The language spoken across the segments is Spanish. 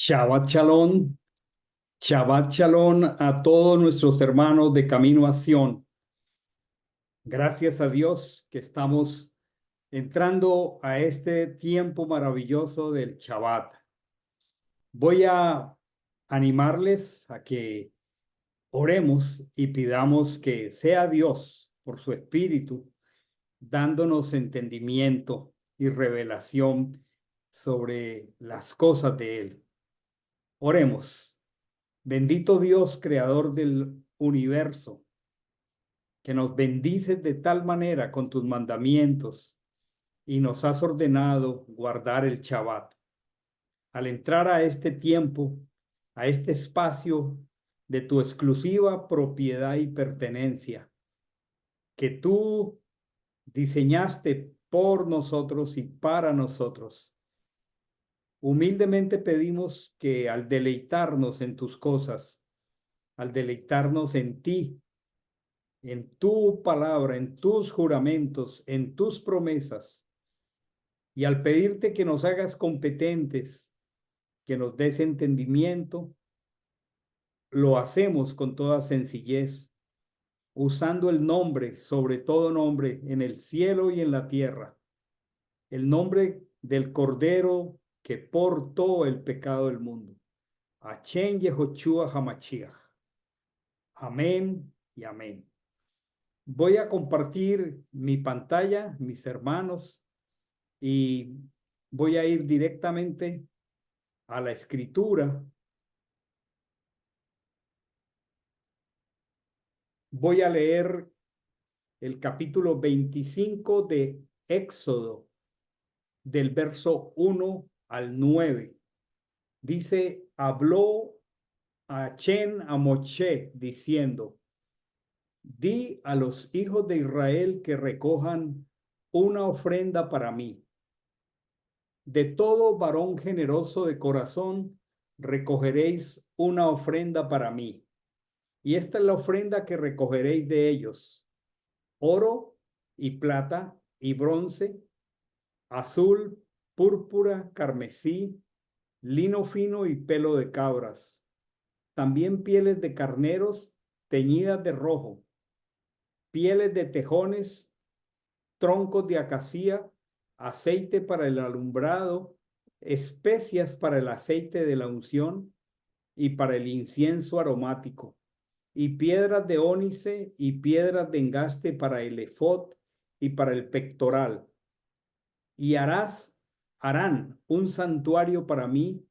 Shabbat Shalom, Shabbat Shalom a todos nuestros hermanos de Camino a Sion. Gracias a Dios que estamos entrando a este tiempo maravilloso del Shabbat. Voy a animarles a que oremos y pidamos que sea Dios, por su Espíritu, dándonos entendimiento y revelación sobre las cosas de Él. Oremos. Bendito Dios, creador del universo, que nos bendices de tal manera con tus mandamientos y nos has ordenado guardar el Shabbat. Al entrar a este tiempo, a este espacio de tu exclusiva propiedad y pertenencia, que tú diseñaste por nosotros y para nosotros, humildemente pedimos que al deleitarnos en tus cosas, al deleitarnos en ti, en tu palabra, en tus juramentos, en tus promesas, y al pedirte que nos hagas competentes, que nos des entendimiento, lo hacemos con toda sencillez, usando el nombre, sobre todo nombre, en el cielo y en la tierra, el nombre del Cordero que portó el pecado del mundo. Hashem Yehoshua HaMashiach. Amén y amén. Voy a compartir mi pantalla, mis hermanos, y voy a ir directamente a la escritura. Voy a leer el capítulo 25 de Éxodo, del verso 1 al 9. Dice, habló a Moshe diciendo, di a los hijos de Israel que recojan una ofrenda para mí. De todo varón generoso de corazón recogeréis una ofrenda para mí. Y esta es la ofrenda que recogeréis de ellos: oro y plata y bronce, azul, púrpura, carmesí, lino fino y pelo de cabras. También pieles de carneros teñidas de rojo, pieles de tejones, troncos de acacia, aceite para el alumbrado, especias para el aceite de la unción y para el incienso aromático, y piedras de ónice y piedras de engaste para el efod y para el pectoral. Y harán un santuario para mí,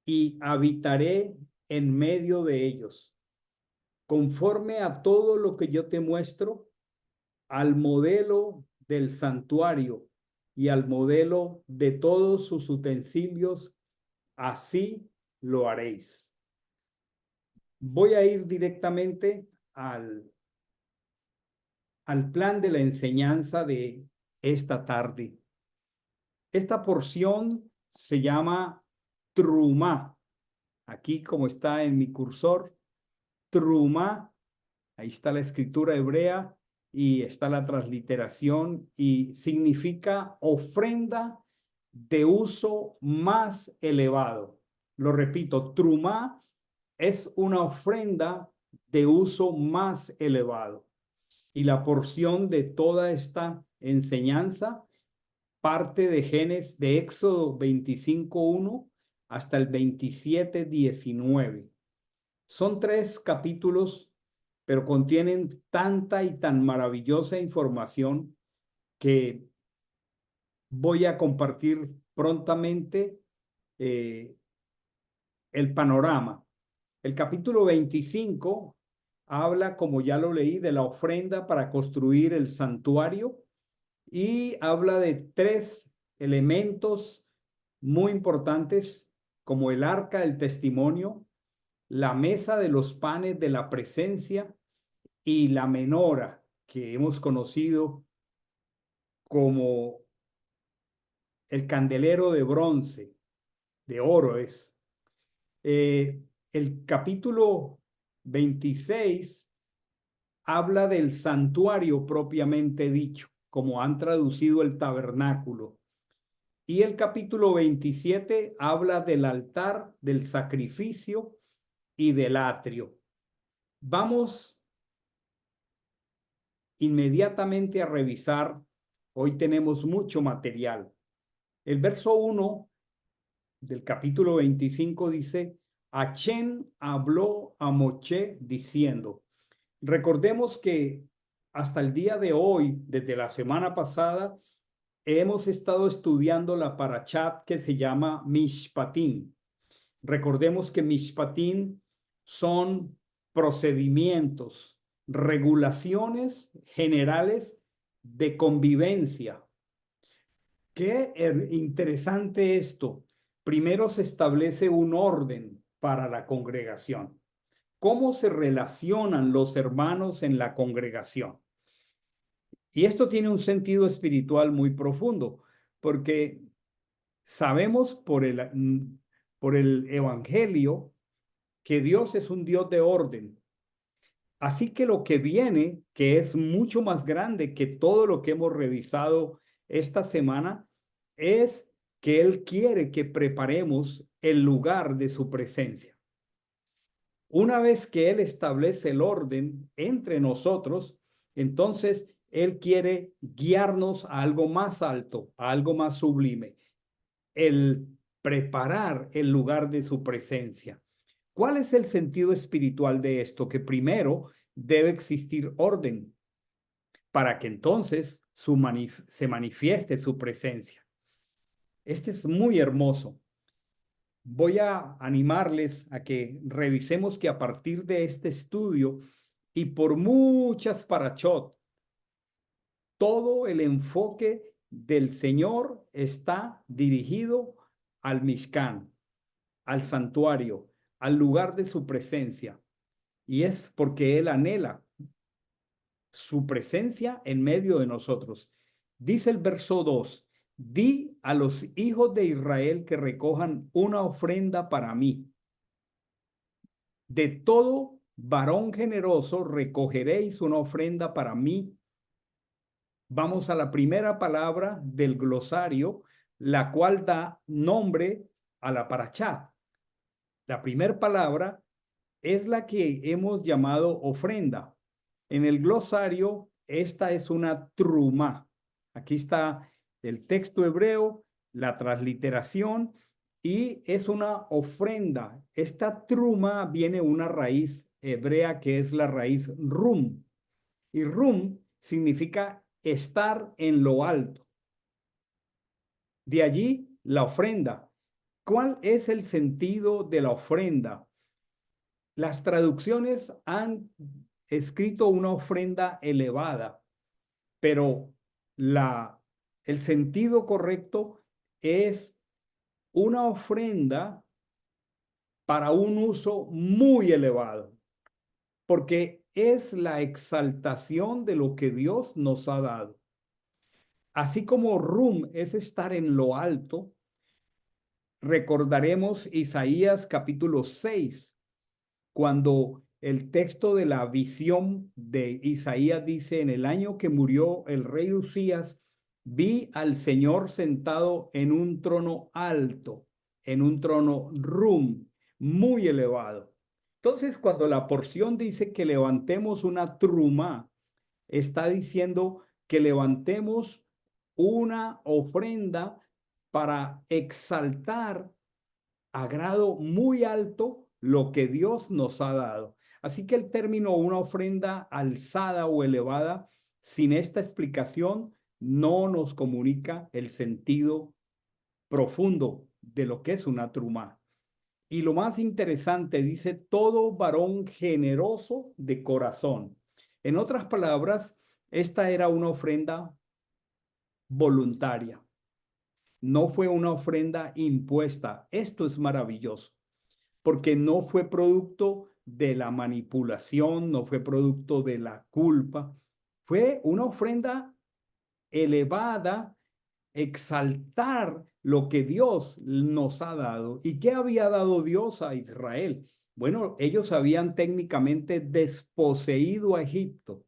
y habitaré en medio de ellos, conforme a todo lo que yo te muestro, al modelo del santuario y al modelo de todos sus utensilios, así lo haréis. Voy a ir directamente al plan de la enseñanza de esta tarde. Esta porción se llama Trumá. Aquí, como está en mi cursor, Trumá, ahí está la escritura hebrea y está la transliteración, y significa ofrenda de uso más elevado. Lo repito, Trumá es una ofrenda de uso más elevado. Y la porción de toda esta enseñanza parte de Éxodo 25:1 hasta el 27:19. Son 3 capítulos, pero contienen tanta y tan maravillosa información que voy a compartir prontamente el panorama. El capítulo 25 habla, como ya lo leí, de la ofrenda para construir el santuario, y habla de 3 elementos muy importantes, como el arca del testimonio, la mesa de los panes de la presencia y la menora, que hemos conocido como el candelero de bronce, de oro es. El capítulo 26 habla del santuario propiamente dicho, como han traducido el tabernáculo. Y el capítulo 27 habla del altar, del sacrificio y del atrio. Vamos inmediatamente a revisar. Hoy tenemos mucho material. El verso 1 del capítulo 25 dice, Hachén habló a Moshe diciendo. Recordemos que hasta el día de hoy, desde la semana pasada, hemos estado estudiando la parashat que se llama Mishpatim. Recordemos que Mishpatim son procedimientos, regulaciones generales de convivencia. Qué interesante esto. Primero se establece un orden para la congregación. ¿Cómo se relacionan los hermanos en la congregación? Y esto tiene un sentido espiritual muy profundo, porque sabemos por el Evangelio que Dios es un Dios de orden. Así que lo que viene, que es mucho más grande que todo lo que hemos revisado esta semana, es que Él quiere que preparemos el lugar de su presencia. Una vez que Él establece el orden entre nosotros, entonces Él quiere guiarnos a algo más alto, a algo más sublime, el preparar el lugar de su presencia. ¿Cuál es el sentido espiritual de esto? Que primero debe existir orden para que entonces se manifieste su presencia. Este es muy hermoso. Voy a animarles a que revisemos que a partir de este estudio y por muchas parachot, todo el enfoque del Señor está dirigido al Mishkan, al santuario, al lugar de su presencia. Y es porque Él anhela su presencia en medio de nosotros. Dice el verso 2, di a los hijos de Israel que recojan una ofrenda para mí. De todo varón generoso recogeréis una ofrenda para mí. Vamos a la primera palabra del glosario, la cual da nombre a la parachá. La primera palabra es la que hemos llamado ofrenda. En el glosario, esta es una truma. Aquí está el texto hebreo, la transliteración, y es una ofrenda. Esta truma viene una raíz hebrea que es la raíz rum. Y rum significa estar en lo alto. De allí la ofrenda. ¿Cuál es el sentido de la ofrenda? Las traducciones han escrito una ofrenda elevada, pero el sentido correcto es una ofrenda para un uso muy elevado, porque es la exaltación de lo que Dios nos ha dado. Así como Rum es estar en lo alto, recordaremos Isaías capítulo 6, cuando el texto de la visión de Isaías dice, en el año que murió el rey Usías, vi al Señor sentado en un trono alto, en un trono rum, muy elevado. Entonces, cuando la porción dice que levantemos una truma, está diciendo que levantemos una ofrenda para exaltar a grado muy alto lo que Dios nos ha dado. Así que el término una ofrenda alzada o elevada, sin esta explicación, no nos comunica el sentido profundo de lo que es una truma. Y lo más interesante, dice, todo varón generoso de corazón. En otras palabras, esta era una ofrenda voluntaria. No fue una ofrenda impuesta. Esto es maravilloso, porque no fue producto de la manipulación, no fue producto de la culpa. Fue una ofrenda elevada, exaltar lo que Dios nos ha dado. ¿Y qué había dado Dios a Israel? Bueno, ellos habían técnicamente desposeído a Egipto.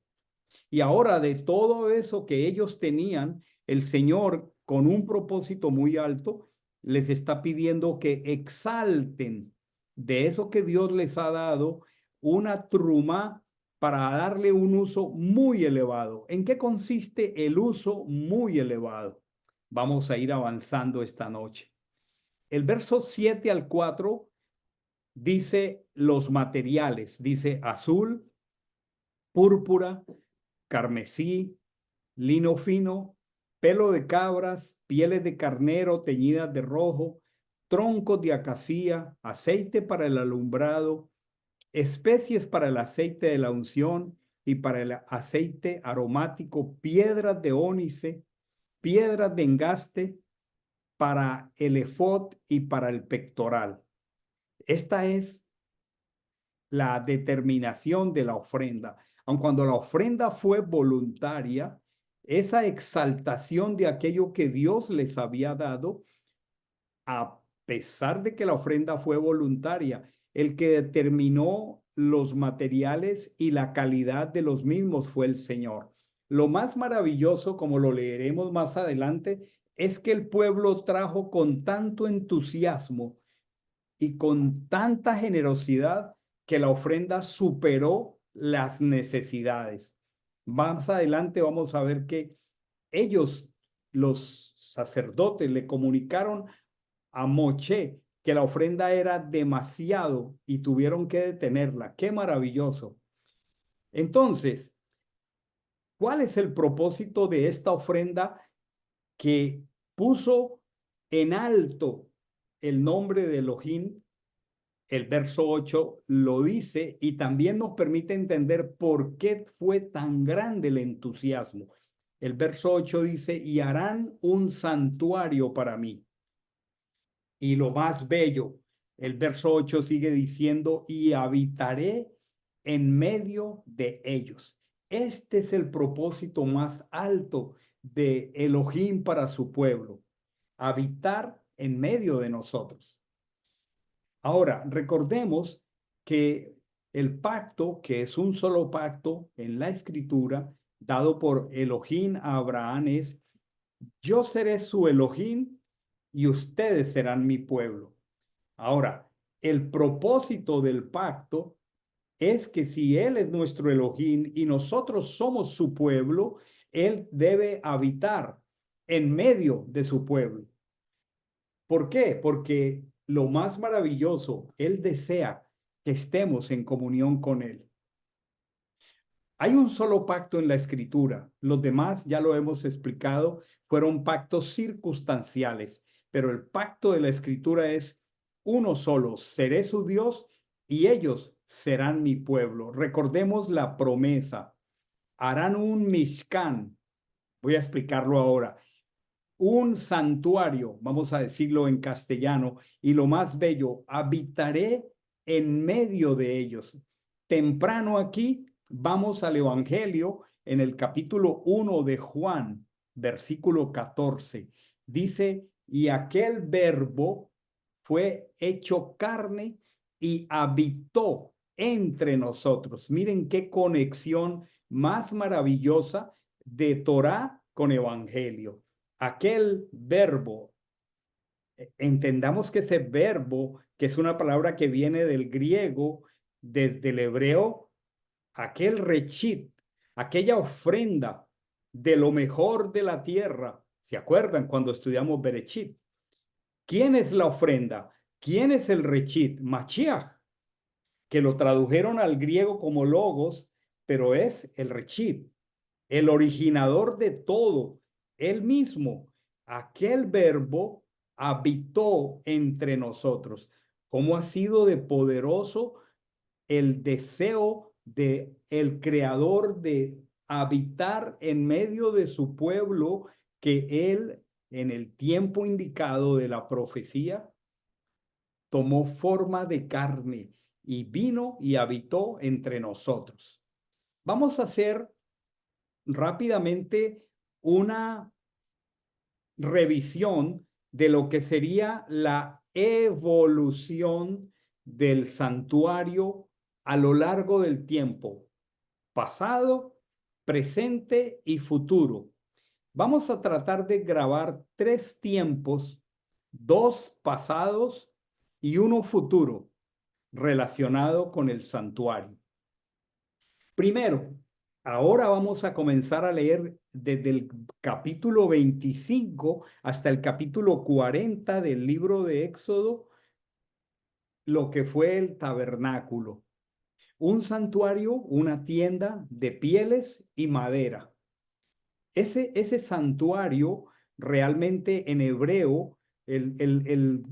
Y ahora de todo eso que ellos tenían, el Señor con un propósito muy alto, les está pidiendo que exalten de eso que Dios les ha dado una truma para darle un uso muy elevado. ¿En qué consiste el uso muy elevado? Vamos a ir avanzando esta noche. El verso 7 al 4 dice los materiales, dice azul, púrpura, carmesí, lino fino, pelo de cabras, pieles de carnero teñidas de rojo, troncos de acacia, aceite para el alumbrado, especies para el aceite de la unción y para el aceite aromático, piedras de ónice, piedras de engaste para el efod y para el pectoral. Esta es la determinación de la ofrenda. Aun cuando la ofrenda fue voluntaria, esa exaltación de aquello que Dios les había dado, a pesar de que la ofrenda fue voluntaria, el que determinó los materiales y la calidad de los mismos fue el Señor. Lo más maravilloso, como lo leeremos más adelante, es que el pueblo trajo con tanto entusiasmo y con tanta generosidad que la ofrenda superó las necesidades. Más adelante vamos a ver que ellos, los sacerdotes, le comunicaron a Moche que la ofrenda era demasiado y tuvieron que detenerla. ¡Qué maravilloso! Entonces, ¿cuál es el propósito de esta ofrenda que puso en alto el nombre de Elohim? El verso 8 lo dice y también nos permite entender por qué fue tan grande el entusiasmo. El verso 8 dice, y harán un santuario para mí. Y lo más bello, el verso 8 sigue diciendo, y habitaré en medio de ellos. Este es el propósito más alto de Elohim para su pueblo, habitar en medio de nosotros. Ahora, recordemos que el pacto, que es un solo pacto en la escritura, dado por Elohim a Abraham, es, yo seré su Elohim y ustedes serán mi pueblo. Ahora, el propósito del pacto es que si Él es nuestro Elohim y nosotros somos su pueblo, Él debe habitar en medio de su pueblo. ¿Por qué? Porque lo más maravilloso, Él desea que estemos en comunión con Él. Hay un solo pacto en la escritura. Los demás, ya lo hemos explicado, fueron pactos circunstanciales, pero el pacto de la escritura es uno solo. Seré su Dios y ellos serán mi pueblo. Recordemos la promesa. Harán un Mishkan. Voy a explicarlo ahora. Un santuario, vamos a decirlo en castellano, y lo más bello, habitaré en medio de ellos. Temprano aquí vamos al Evangelio en el capítulo 1 de Juan, versículo 14. Dice, y aquel verbo fue hecho carne y habitó entre nosotros. Miren qué conexión más maravillosa de Torá con Evangelio. Aquel verbo, entendamos que ese verbo, que es una palabra que viene del griego, desde el hebreo, aquel rechit, aquella ofrenda de lo mejor de la tierra. ¿Se acuerdan cuando estudiamos Berechit? ¿Quién es la ofrenda? ¿Quién es el rechit? Mashiach, que lo tradujeron al griego como logos, pero es el rechit, el originador de todo, él mismo. Aquel verbo habitó entre nosotros. ¿Cómo ha sido de poderoso el deseo de el creador de habitar en medio de su pueblo, que él en el tiempo indicado de la profecía tomó forma de carne y vino y habitó entre nosotros? Vamos a hacer rápidamente una revisión de lo que sería la evolución del santuario a lo largo del tiempo, pasado, presente y futuro. Vamos a tratar de grabar 3 tiempos, 2 pasados y uno futuro relacionado con el santuario. Primero, ahora vamos a comenzar a leer desde el capítulo 25 hasta el capítulo 40 del libro de Éxodo, lo que fue el tabernáculo. Un santuario, una tienda de pieles y madera. Ese santuario realmente en hebreo,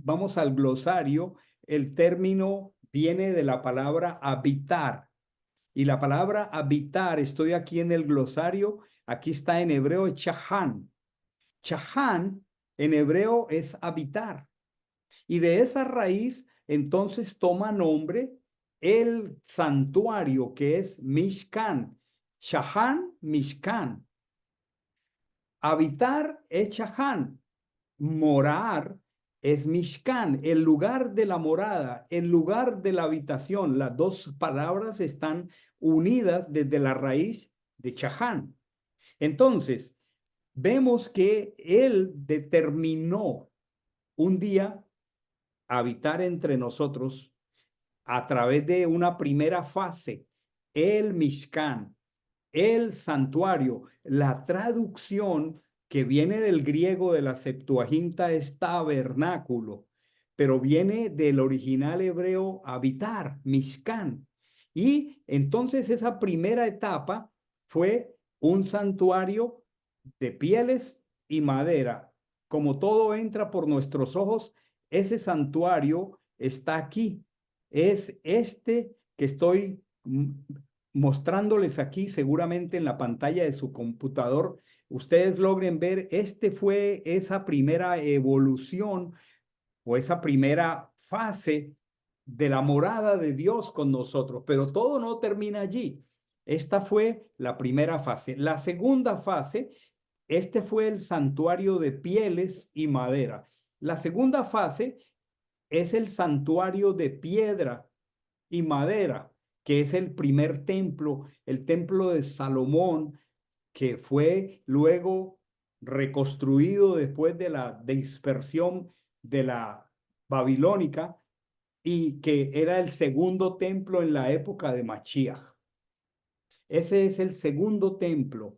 vamos al glosario, el término viene de la palabra habitar. Y la palabra habitar, estoy aquí en el glosario, aquí está en hebreo chahan. Chahan en hebreo es habitar. Y de esa raíz entonces toma nombre el santuario que es Mishkan. Chahan, Mishkan. Habitar es Chahan. Morar es Mishkan, el lugar de la morada, el lugar de la habitación. Las dos palabras están unidas desde la raíz de Chahan. Entonces, vemos que él determinó un día habitar entre nosotros a través de una primera fase, el Mishkan, el santuario. La traducción que viene del griego de la Septuaginta es tabernáculo, pero viene del original hebreo habitar, Mishkan. Y entonces esa primera etapa fue un santuario de pieles y madera. Como todo entra por nuestros ojos, ese santuario está aquí. Es este que estoy mostrándoles aquí, seguramente en la pantalla de su computador, ustedes logren ver, este fue esa primera evolución o esa primera fase de la morada de Dios con nosotros, pero todo no termina allí. Esta fue la primera fase. La segunda fase, este fue el santuario de pieles y madera. La segunda fase es el santuario de piedra y madera, que es el primer templo, el templo de Salomón, que fue luego reconstruido después de la dispersión de la babilónica y que era el segundo templo en la época de Mashiach. Ese es el segundo templo,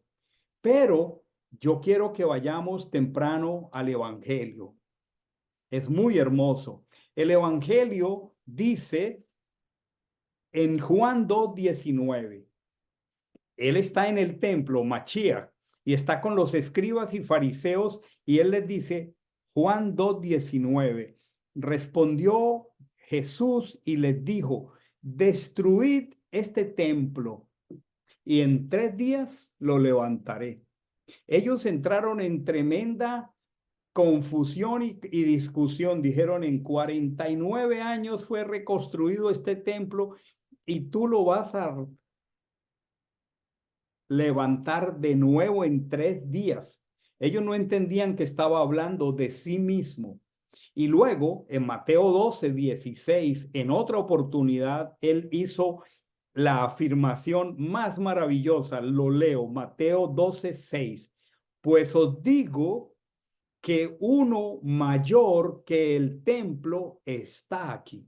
pero yo quiero que vayamos temprano al Evangelio. Es muy hermoso. El Evangelio dice en Juan 2:19. Él está en el templo, Mashiach, y está con los escribas y fariseos, y él les dice, Juan 2:19, respondió Jesús y les dijo, destruid este templo, y en 3 días lo levantaré. Ellos entraron en tremenda confusión y discusión. Dijeron, en 49 años fue reconstruido este templo y tú lo vas a levantar de nuevo en 3 días. Ellos no entendían que estaba hablando de sí mismo. Y luego, en Mateo 12:16, en otra oportunidad, él hizo la afirmación más maravillosa. Lo leo, Mateo 12:6. Pues os digo que uno mayor que el templo está aquí.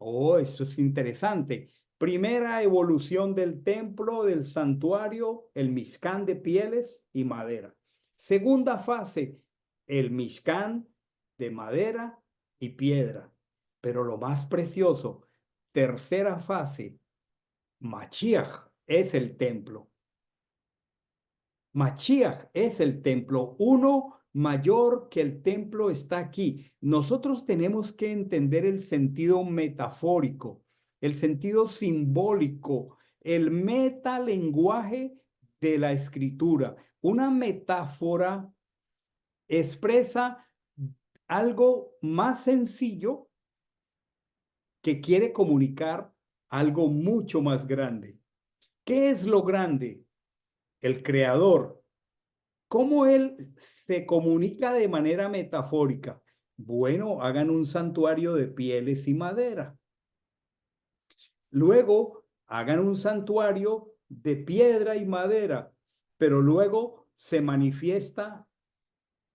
Oh, eso es interesante. Primera evolución del templo, del santuario, el Mishkan de pieles y madera. Segunda fase, el Mishkan de madera y piedra. Pero lo más precioso, tercera fase, Mashiach es el templo. Mashiach es el templo, uno mayor que el templo está aquí. Nosotros tenemos que entender el sentido metafórico, el sentido simbólico, el metalenguaje de la escritura. Una metáfora expresa algo más sencillo que quiere comunicar algo mucho más grande. ¿Qué es lo grande? El creador. ¿Cómo él se comunica de manera metafórica? Bueno, hagan un santuario de pieles y madera. Luego, hagan un santuario de piedra y madera, pero luego se manifiesta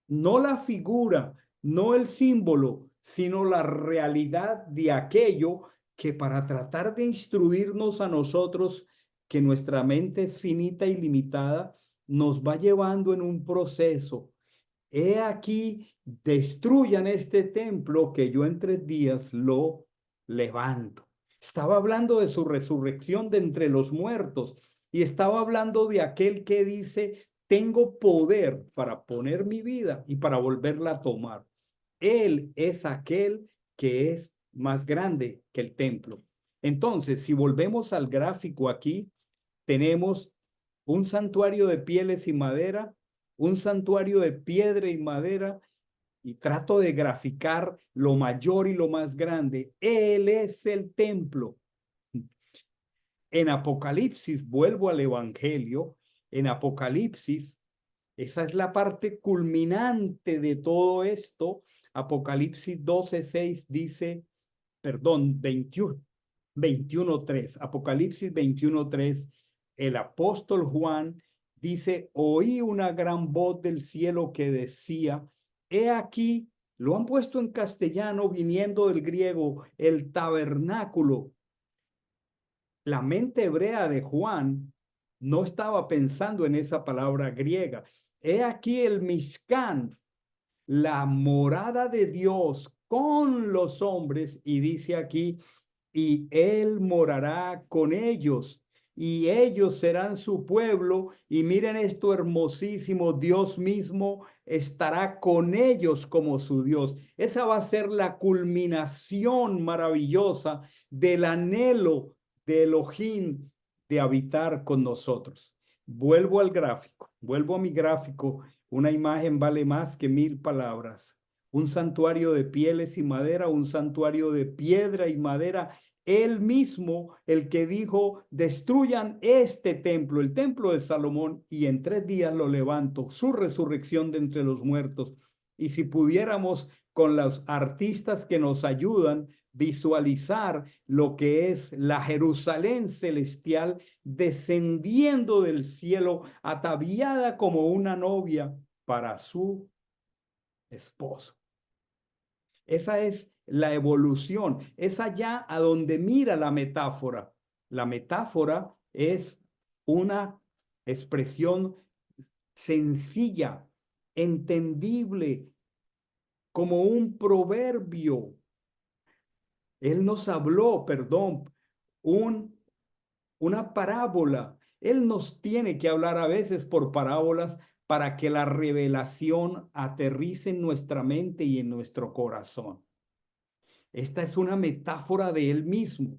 no la figura, no el símbolo, sino la realidad de aquello que para tratar de instruirnos a nosotros, que nuestra mente es finita y limitada, nos va llevando en un proceso. He aquí, destruyan este templo que yo en 3 días lo levanto. Estaba hablando de su resurrección de entre los muertos y estaba hablando de aquel que dice, tengo poder para poner mi vida y para volverla a tomar. Él es aquel que es más grande que el templo. Entonces, si volvemos al gráfico aquí, tenemos un santuario de pieles y madera, un santuario de piedra y madera, y trato de graficar lo mayor y lo más grande. Él es el templo. En Apocalipsis, vuelvo al Evangelio, en Apocalipsis, esa es la parte culminante de todo esto. Apocalipsis 12:6 dice, perdón, 21:3, Apocalipsis 21:3, el apóstol Juan dice, oí una gran voz del cielo que decía, he aquí, lo han puesto en castellano viniendo del griego, el tabernáculo. La mente hebrea de Juan no estaba pensando en esa palabra griega. He aquí el Mishkan, la morada de Dios con los hombres, y dice aquí, y él morará con ellos, y ellos serán su pueblo, y miren esto hermosísimo, Dios mismo estará con ellos como su Dios. Esa va a ser la culminación maravillosa del anhelo de Elohim de habitar con nosotros. Vuelvo al gráfico, vuelvo a mi gráfico. Una imagen vale más que 1000 palabras. Un santuario de pieles y madera, un santuario de piedra y madera. Él mismo, el que dijo, destruyan este templo, el templo de Salomón, y en 3 días lo levanto, su resurrección de entre los muertos. Y si pudiéramos con los artistas que nos ayudan visualizar lo que es la Jerusalén celestial descendiendo del cielo, ataviada como una novia para su esposo. Esa es la evolución, es allá a donde mira la metáfora. La metáfora es una expresión sencilla, entendible, como un proverbio. Él nos habló, perdón, una parábola. Él nos tiene que hablar a veces por parábolas para que la revelación aterrice en nuestra mente y en nuestro corazón. Esta es una metáfora de Él mismo.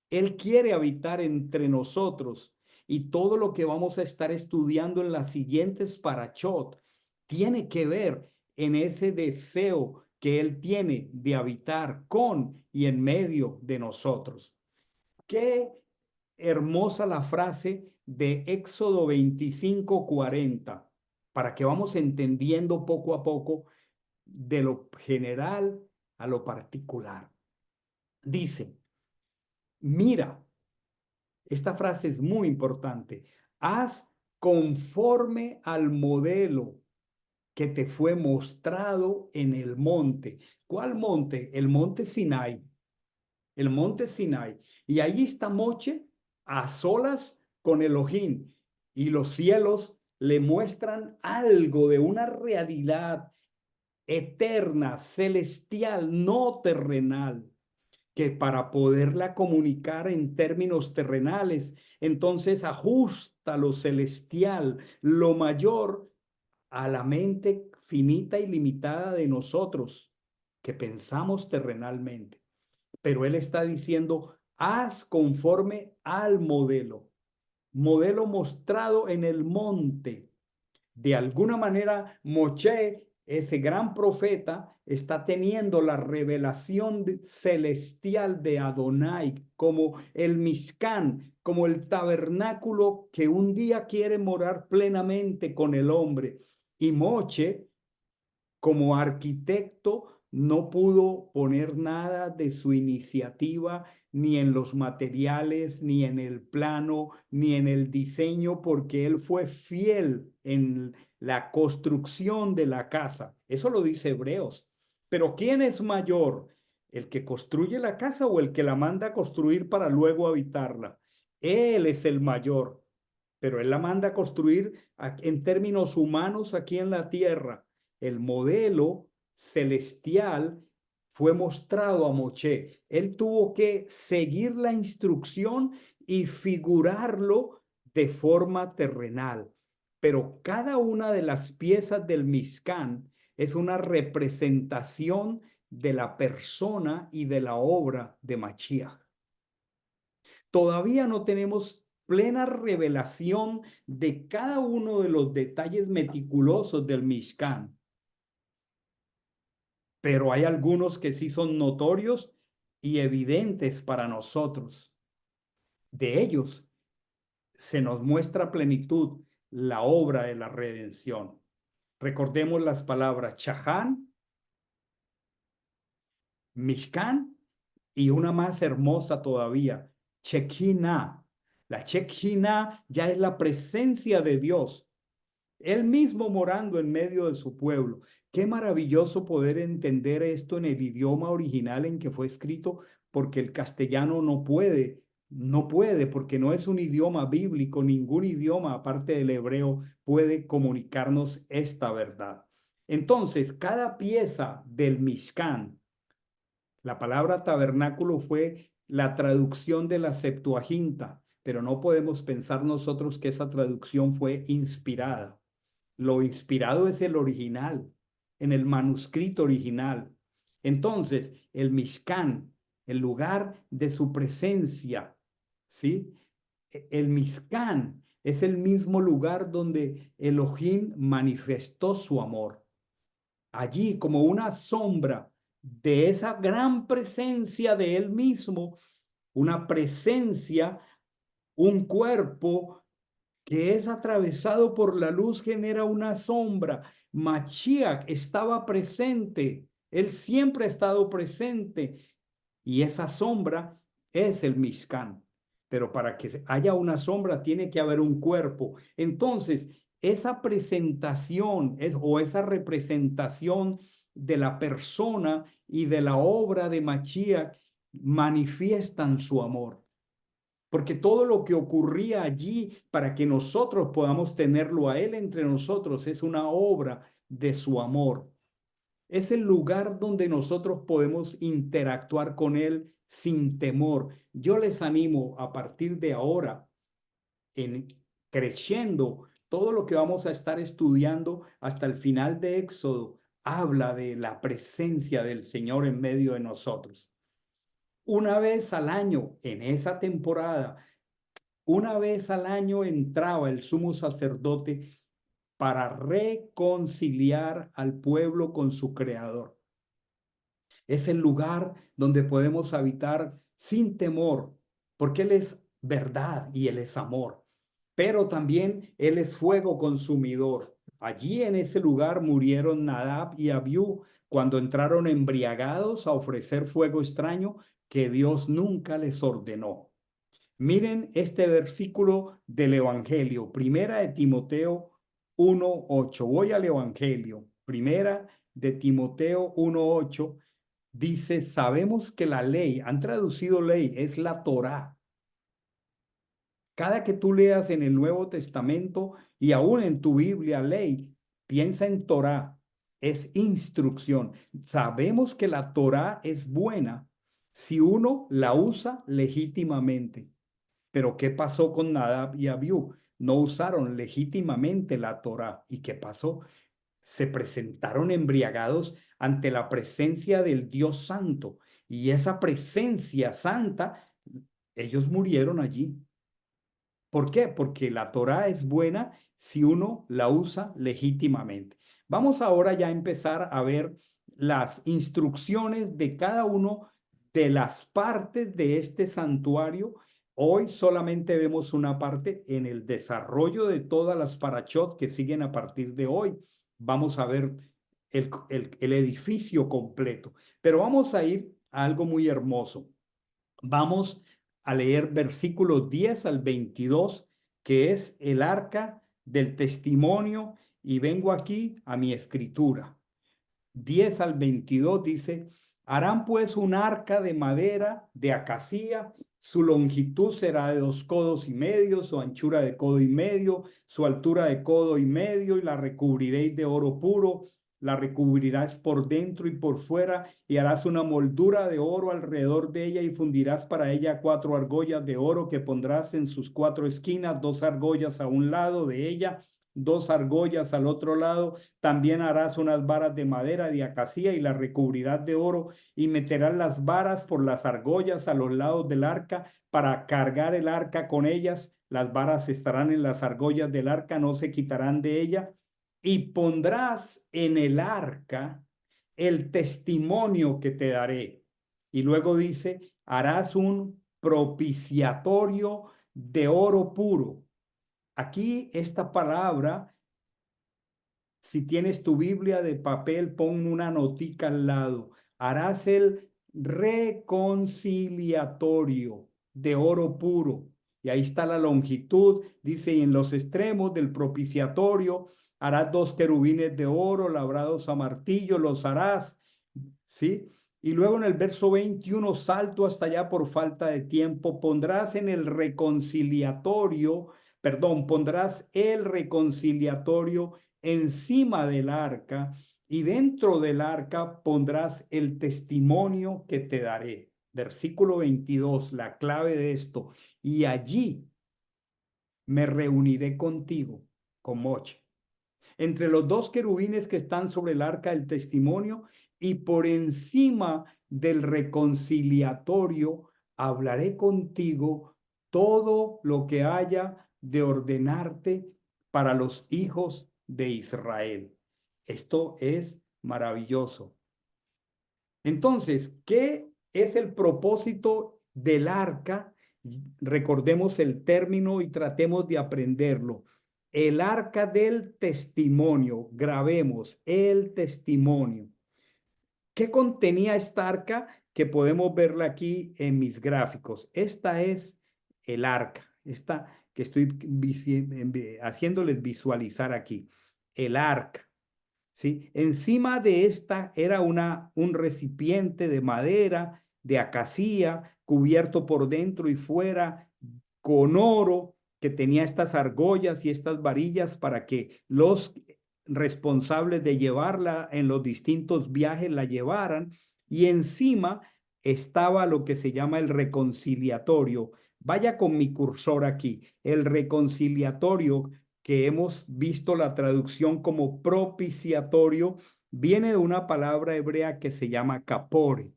Él quiere habitar entre nosotros y todo lo que vamos a estar estudiando en las siguientes parachot tiene que ver en ese deseo que Él tiene de habitar con y en medio de nosotros. Qué hermosa la frase de Éxodo 25:40, para que vamos entendiendo poco a poco de lo general a lo particular. Dice, mira, esta frase es muy importante, haz conforme al modelo que te fue mostrado en el monte. ¿Cuál monte? El monte Sinai. El monte Sinai. Y allí está Moche a solas con Elohim. Y los cielos le muestran algo de una realidad eterna, celestial, no terrenal, que para poderla comunicar en términos terrenales, entonces ajusta lo celestial, lo mayor, a la mente finita y limitada de nosotros, que pensamos terrenalmente. Pero él está diciendo, haz conforme al modelo mostrado en el monte. De alguna manera, Moche, ese gran profeta, está teniendo la revelación celestial de Adonai como el Mishkan, como el tabernáculo que un día quiere morar plenamente con el hombre. Y Moche, como arquitecto, no pudo poner nada de su iniciativa ni en los materiales, ni en el plano, ni en el diseño, porque él fue fiel en la construcción de la casa. Eso lo dice Hebreos. Pero ¿quién es mayor? ¿El que construye la casa o el que la manda a construir para luego habitarla? Él es el mayor, pero él la manda a construir en términos humanos aquí en la tierra. El modelo celestial fue mostrado a Moshe. Él tuvo que seguir la instrucción y figurarlo de forma terrenal. Pero cada una de las piezas del Mishkan es una representación de la persona y de la obra de Mashiach. Todavía no tenemos plena revelación de cada uno de los detalles meticulosos del Mishkan, pero hay algunos que sí son notorios y evidentes para nosotros. De ellos se nos muestra plenitud la obra de la redención. Recordemos las palabras Chahán, Mishkan y una más hermosa todavía, Shekinah. La Shekinah ya es la presencia de Dios, él mismo morando en medio de su pueblo. Qué maravilloso poder entender esto en el idioma original en que fue escrito, porque el castellano no puede, porque no es un idioma bíblico, ningún idioma aparte del hebreo puede comunicarnos esta verdad. Entonces, cada pieza del Mishkan, la palabra tabernáculo fue la traducción de la Septuaginta, pero no podemos pensar nosotros que esa traducción fue inspirada. Lo inspirado es el original, en el manuscrito original. Entonces, el Mishkan, el lugar de su presencia, ¿sí? El Mishkan es el mismo lugar donde Elohim manifestó su amor. Allí, como una sombra de esa gran presencia de él mismo, una presencia, un cuerpo que es atravesado por la luz, genera una sombra. Mashiach estaba presente, él siempre ha estado presente, y esa sombra es el Mishkan. Pero para que haya una sombra tiene que haber un cuerpo. Entonces, esa presentación o esa representación de la persona y de la obra de Mashiach manifiestan su amor, porque todo lo que ocurría allí para que nosotros podamos tenerlo a Él entre nosotros es una obra de su amor. Es el lugar donde nosotros podemos interactuar con Él sin temor. Yo les animo a partir de ahora, en creciendo, todo lo que vamos a estar estudiando hasta el final de Éxodo, habla de la presencia del Señor en medio de nosotros. Una vez al año, en esa temporada, una vez al año entraba el sumo sacerdote para reconciliar al pueblo con su creador. Es el lugar donde podemos habitar sin temor, porque Él es verdad y Él es amor, pero también Él es fuego consumidor. Allí en ese lugar murieron Nadab y Abiú cuando entraron embriagados a ofrecer fuego extraño que Dios nunca les ordenó. Miren este versículo del Evangelio, Primera de Timoteo 1:8. Voy al Evangelio, Primera de Timoteo 1:8. Dice, sabemos que la ley, han traducido ley, es la Torá. Cada que tú leas en el Nuevo Testamento y aún en tu Biblia ley, piensa en Torá, es instrucción. Sabemos que la Torá es buena si uno la usa legítimamente. Pero ¿qué pasó con Nadab y Abiú? No usaron legítimamente la Torá. ¿Y qué pasó? Se presentaron embriagados ante la presencia del Dios Santo. Y esa presencia santa, ellos murieron allí. ¿Por qué? Porque la Torá es buena si uno la usa legítimamente. Vamos ahora ya a empezar a ver las instrucciones de cada uno de las partes de este santuario. Hoy solamente vemos una parte en el desarrollo de todas las parachot que siguen a partir de hoy. Vamos a ver el edificio completo, pero vamos a ir a algo muy hermoso. Vamos a leer versículos 10 al 22, que es el arca del testimonio, y vengo aquí a mi escritura. 10 al 22 dice: harán pues un arca de madera de acacia, su longitud será de 2 codos y medio, su anchura de codo y medio, su altura de codo y medio, y la recubriréis de oro puro, la recubrirás por dentro y por fuera, y harás una moldura de oro alrededor de ella, y fundirás para ella 4 argollas de oro que pondrás en sus 4 esquinas, 2 argollas a un lado de ella, 2 argollas al otro lado. También harás unas varas de madera de acacia y las recubrirás de oro, y meterás las varas por las argollas a los lados del arca para cargar el arca con ellas. Las varas estarán en las argollas del arca, no se quitarán de ella. Y pondrás en el arca el testimonio que te daré. Y luego dice: harás un propiciatorio de oro puro. Aquí esta palabra, si tienes tu Biblia de papel, pon una notica al lado. Harás el reconciliatorio de oro puro. Y ahí está la longitud. Dice: y en los extremos del propiciatorio harás 2 querubines de oro labrados a martillo, los harás. ¿Sí? Y luego en el verso 21, salto hasta allá por falta de tiempo, pondrás en el reconciliatorio, perdón, pondrás el reconciliatorio encima del arca, y dentro del arca pondrás el testimonio que te daré. Versículo 22, la clave de esto: y allí me reuniré contigo, con Moche, entre los 2 querubines que están sobre el arca del testimonio, y por encima del reconciliatorio hablaré contigo todo lo que haya de ordenarte para los hijos de Israel. Esto es maravilloso. Entonces, ¿qué es el propósito del arca? Recordemos el término y tratemos de aprenderlo. El arca del testimonio, grabemos el testimonio. ¿Qué contenía esta arca? Que podemos verla aquí en mis gráficos. Esta es el arca, esta que estoy haciéndoles visualizar aquí. El arca. ¿Sí? Encima de esta era un recipiente de madera, de acacia, cubierto por dentro y fuera con oro, que tenía estas argollas y estas varillas para que los responsables de llevarla en los distintos viajes la llevaran. Y encima estaba lo que se llama el reconciliatorio. Vaya con mi cursor aquí. El reconciliatorio, que hemos visto la traducción como propiciatorio, viene de una palabra hebrea que se llama capore,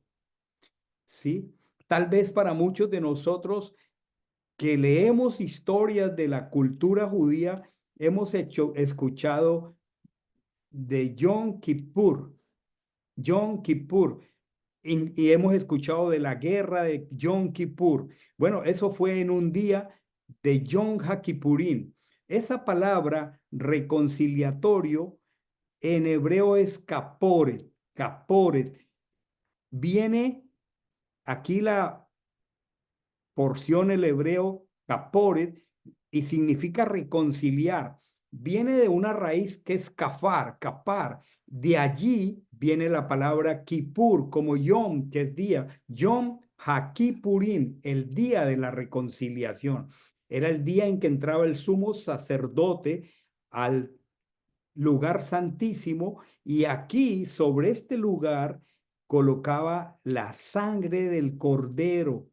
¿sí? Tal vez para muchos de nosotros que leemos historias de la cultura judía, hemos escuchado de Yom Kippur, Yom Kippur, y hemos escuchado de la guerra de Yom Kippur. Bueno, eso fue en un día de Yom HaKippurim. Esa palabra reconciliatorio en hebreo es caporet, caporet. Viene aquí la porción, el hebreo caporet, y significa reconciliar. Viene de una raíz que es kafar, kapar. De allí viene la palabra kippur, como yom, que es día. Yom HaKippurim, el día de la reconciliación. Era el día en que entraba el sumo sacerdote al lugar santísimo, y aquí sobre este lugar colocaba la sangre del cordero,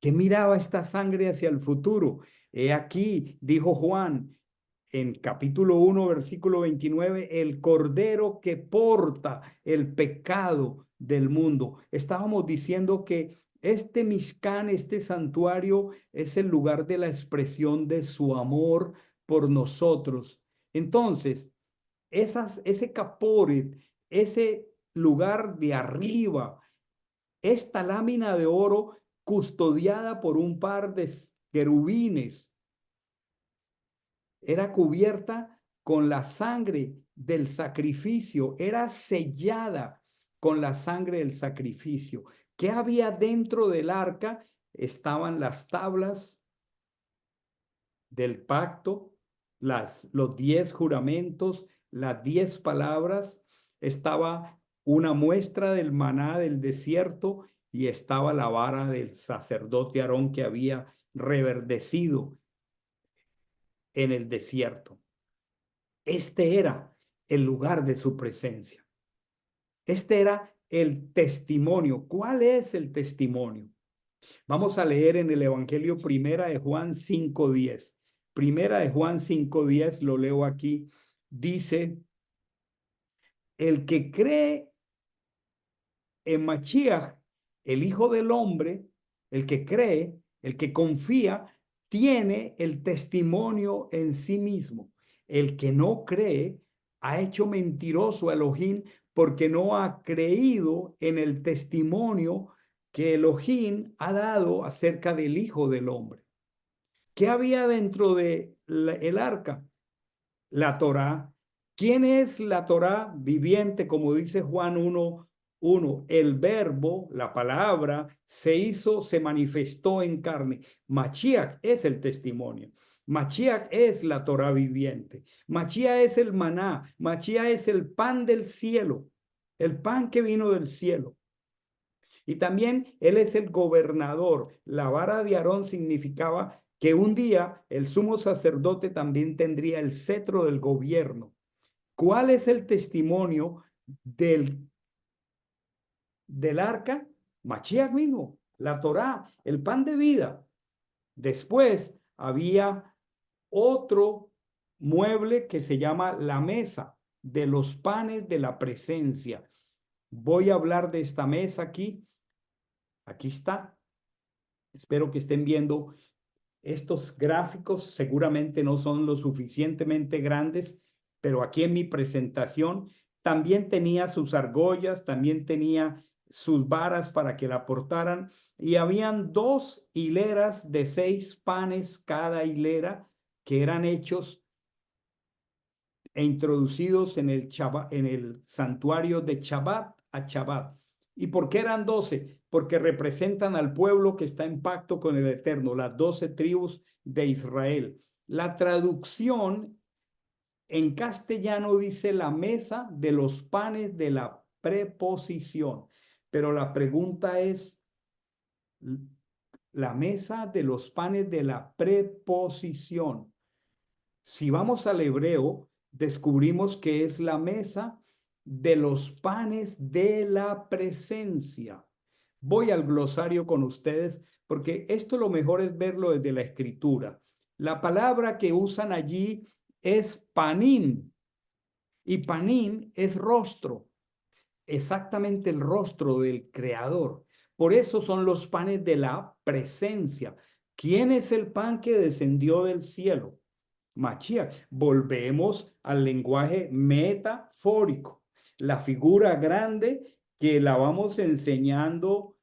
que miraba esta sangre hacia el futuro. He aquí, dijo Juan en capítulo 1, versículo 29, el cordero que porta el pecado del mundo. Estábamos diciendo que este Mishkan, este santuario, es el lugar de la expresión de su amor por nosotros. Entonces, ese caporet, ese lugar de arriba, esta lámina de oro custodiada por un par de querubines, era cubierta con la sangre del sacrificio, era sellada. con la sangre del sacrificio. ¿Qué había dentro del arca? Estaban las tablas del pacto, los 10 juramentos, las 10 palabras, estaba una muestra del maná del desierto y estaba la vara del sacerdote Aarón que había reverdecido en el desierto. Este era el lugar de su presencia. Este era el testimonio. ¿Cuál es el testimonio? Vamos a leer en el Evangelio Primera de Juan 5:10. Primera de Juan 5:10, lo leo aquí. Dice, el que cree en Mashiach, el Hijo del Hombre, el que cree, el que confía, tiene el testimonio en sí mismo. El que no cree ha hecho mentiroso a Elohim porque no ha creído en el testimonio que Elohim ha dado acerca del Hijo del Hombre. ¿Qué había dentro de el arca? La Torá. ¿Quién es la Torá viviente? Como dice Juan 1:1, el verbo, la palabra, se hizo, se manifestó en carne. Mashiach es el testimonio. Mashiach es la Torá viviente. Mashiach es el maná. Mashiach es el pan del cielo, el pan que vino del cielo. Y también él es el gobernador. La vara de Aarón significaba que un día el sumo sacerdote también tendría el cetro del gobierno. ¿Cuál es el testimonio del arca? Mashiach mismo, la Torá, el pan de vida. Después había otro mueble que se llama la mesa de los panes de la presencia. Voy a hablar de esta mesa aquí. Aquí está. Espero que estén viendo estos gráficos. Seguramente no son lo suficientemente grandes, pero aquí en mi presentación también tenía sus argollas, también tenía sus varas para que la portaran y habían 2 hileras de 6 panes cada hilera que eran hechos e introducidos en el santuario de Shabbat a Shabbat. ¿Y por qué eran 12? Porque representan al pueblo que está en pacto con el Eterno, las 12 tribus de Israel. La traducción en castellano dice la mesa de los panes de la preposición, pero la pregunta es, la mesa de los panes de la preposición. Si vamos al hebreo, descubrimos que es la mesa de los panes de la presencia. Voy al glosario con ustedes porque esto lo mejor es verlo desde la escritura. La palabra que usan allí es panim y panim es rostro, exactamente el rostro del Creador. Por eso son los panes de la presencia. ¿Quién es el pan que descendió del cielo? Mashiach. Volvemos al lenguaje metafórico, la figura grande que la vamos enseñando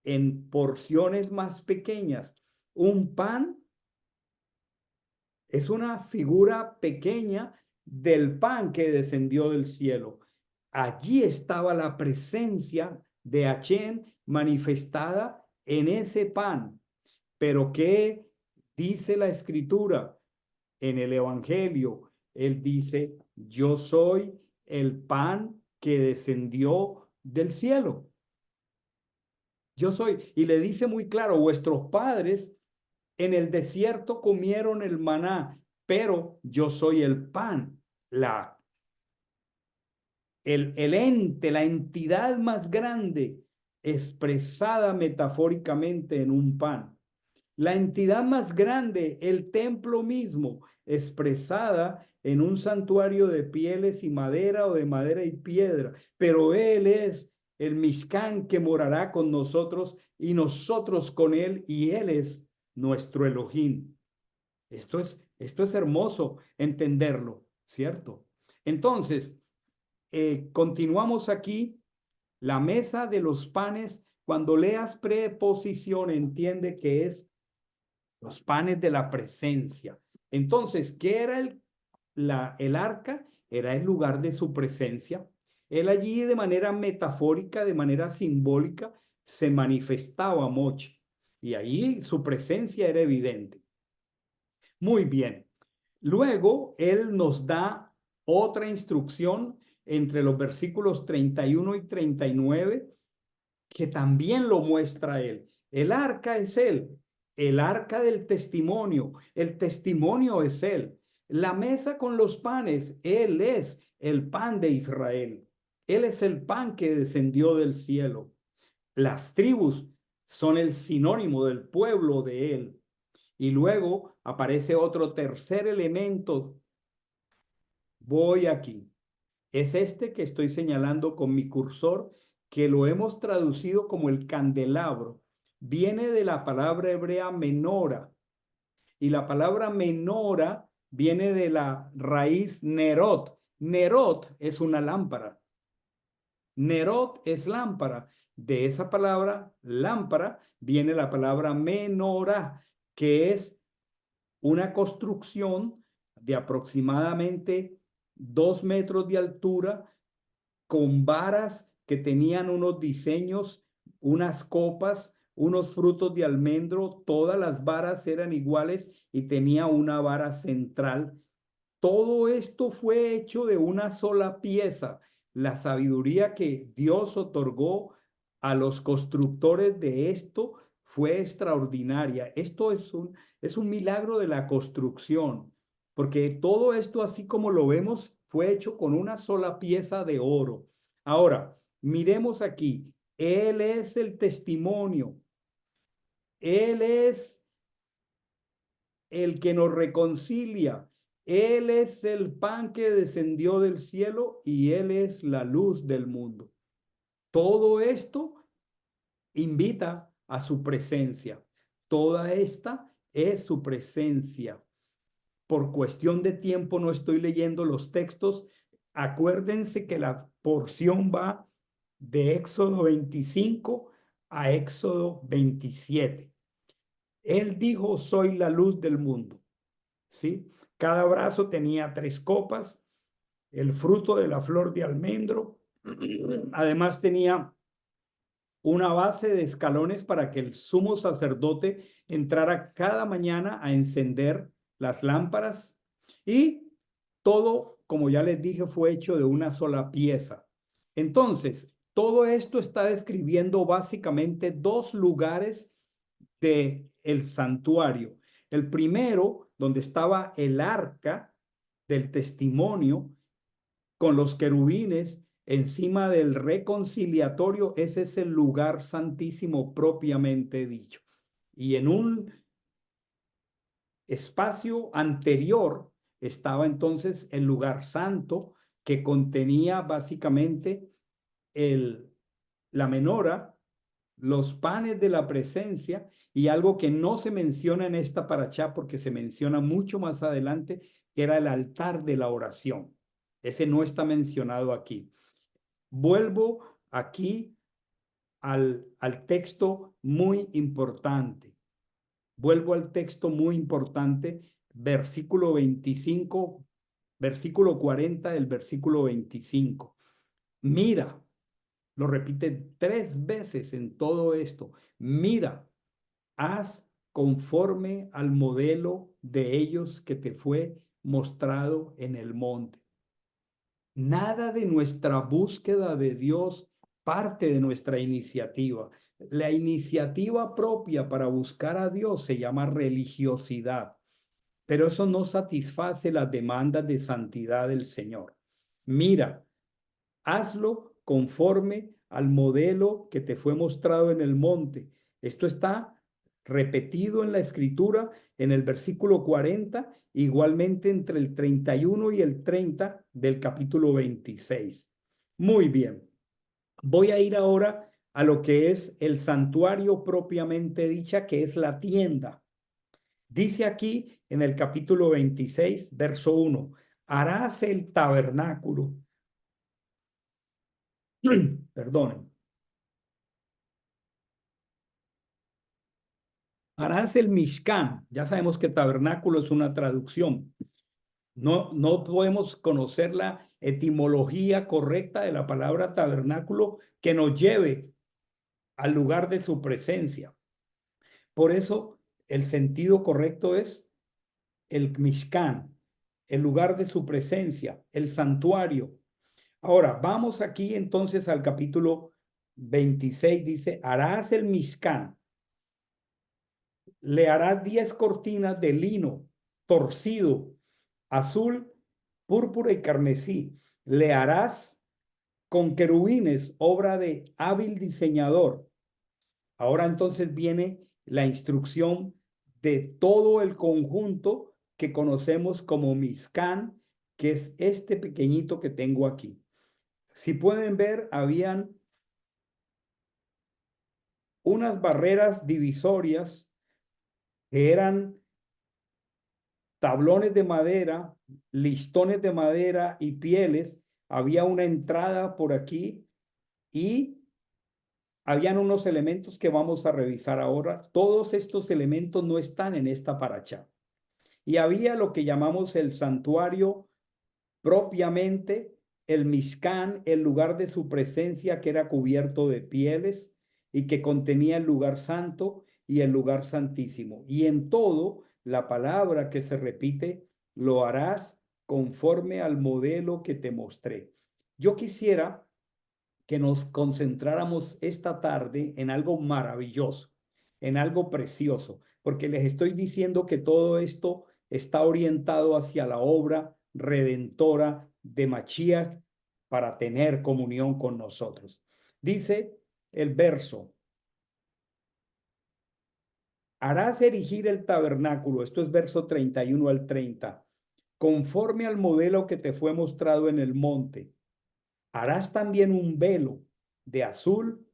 en porciones más pequeñas. Un pan es una figura pequeña del pan que descendió del cielo. Allí estaba la presencia de Hashem manifestada en ese pan. Pero ¿qué dice la escritura? En el Evangelio, él dice, yo soy el pan que descendió del cielo. Yo soy, y le dice muy claro, vuestros padres en el desierto comieron el maná, pero yo soy el pan, el ente, la entidad más grande expresada metafóricamente en un pan. La entidad más grande, el templo mismo, expresada en un santuario de pieles y madera o de madera y piedra, pero Él es el Mishkan que morará con nosotros y nosotros con Él y Él es nuestro Elohim. Esto es hermoso entenderlo, ¿cierto? Entonces, continuamos aquí, la mesa de los panes, cuando leas preposición, entiende que es los panes de la presencia. Entonces, ¿qué era el arca? Era el lugar de su presencia. Él allí de manera metafórica, de manera simbólica, se manifestaba Moche. Y ahí su presencia era evidente. Muy bien. Luego, él nos da otra instrucción entre los versículos 31 y 39 que también lo muestra él. El arca es él, el arca del testimonio, el testimonio es él. La mesa con los panes, él es el pan de Israel. Él es el pan que descendió del cielo. Las tribus son el sinónimo del pueblo de él. Y luego aparece otro tercer elemento. Voy aquí. Es este que estoy señalando con mi cursor, que lo hemos traducido como el candelabro. Viene de la palabra hebrea menora, y la palabra menora viene de la raíz nerot. Nerot es una lámpara. Nerot es lámpara. De esa palabra lámpara viene la palabra menora, que es una construcción de aproximadamente 2 metros de altura con varas que tenían unos diseños, unas copas, unos frutos de almendro. Todas las varas eran iguales y tenía una vara central. Todo esto fue hecho de una sola pieza. La sabiduría que Dios otorgó a los constructores de esto fue extraordinaria. Esto es un milagro de la construcción, porque todo esto, así como lo vemos, fue hecho con una sola pieza de oro. Ahora, miremos aquí. Él es el testimonio. Él es el que nos reconcilia. Él es el pan que descendió del cielo y Él es la luz del mundo. Todo esto invita a su presencia. Toda esta es su presencia. Por cuestión de tiempo no estoy leyendo los textos. Acuérdense que la porción va de Éxodo 25 a Éxodo 27. Él dijo, soy la luz del mundo. ¿Sí? Cada brazo tenía 3 copas, el fruto de la flor de almendro. Además tenía una base de escalones para que el sumo sacerdote entrara cada mañana a encender las lámparas. Y todo, como ya les dije, fue hecho de una sola pieza. Entonces, todo esto está describiendo básicamente 2 lugares de el santuario. El primero, donde estaba el arca del testimonio con los querubines encima del reconciliatorio, ese es el lugar santísimo propiamente dicho. Y en un espacio anterior estaba entonces el lugar santo, que contenía básicamente el, la menora, los panes de la presencia, y algo que no se menciona en esta parachá porque se menciona mucho más adelante, que era el altar de la oración. Ese no está mencionado aquí. Vuelvo aquí al texto muy importante. Vuelvo al texto muy importante, versículo 25, versículo 40 del versículo 25. Mira, lo repite 3 veces en todo esto. Mira, haz conforme al modelo de ellos que te fue mostrado en el monte. Nada de nuestra búsqueda de Dios parte de nuestra iniciativa. La iniciativa propia para buscar a Dios se llama religiosidad, pero eso no satisface las demandas de santidad del Señor. Mira, hazlo conforme al modelo que te fue mostrado en el monte. Esto está repetido en la escritura en el versículo 40, igualmente entre el 31 y el 30 del capítulo 26. Muy bien, voy a ir ahora a lo que es el santuario propiamente dicha, que es la tienda. Dice aquí en el capítulo 26, verso 1, harás el tabernáculo. Perdonen. Harás el Mishkan. Ya sabemos que tabernáculo es una traducción. No podemos conocerla etimología correcta de la palabra tabernáculo que nos lleve al lugar de su presencia. Por eso el sentido correcto es el Mishkan, el lugar de su presencia, el santuario. Ahora, vamos aquí entonces al capítulo 26, dice, harás el Mishkan, le harás 10 cortinas de lino torcido, azul, púrpura y carmesí. Le harás con querubines, obra de hábil diseñador. Ahora entonces viene la instrucción de todo el conjunto que conocemos como Mishkan, que es este pequeñito que tengo aquí. Si pueden ver, habían unas barreras divisorias que eran tablones de madera, listones de madera y pieles. Había una entrada por aquí y habían unos elementos que vamos a revisar ahora. Todos estos elementos no están en esta paracha. Y había lo que llamamos el santuario propiamente, el Mishkan, el lugar de su presencia que era cubierto de pieles y que contenía el lugar santo y el lugar santísimo. Y en todo, la palabra que se repite, lo harás conforme al modelo que te mostré. Yo quisiera que nos concentráramos esta tarde en algo maravilloso, en algo precioso, porque les estoy diciendo que todo esto está orientado hacia la obra redentora de Mashiach para tener comunión con nosotros. Dice el verso, harás erigir el tabernáculo, esto es verso 31 al 30, conforme al modelo que te fue mostrado en el monte. Harás también un velo de azul,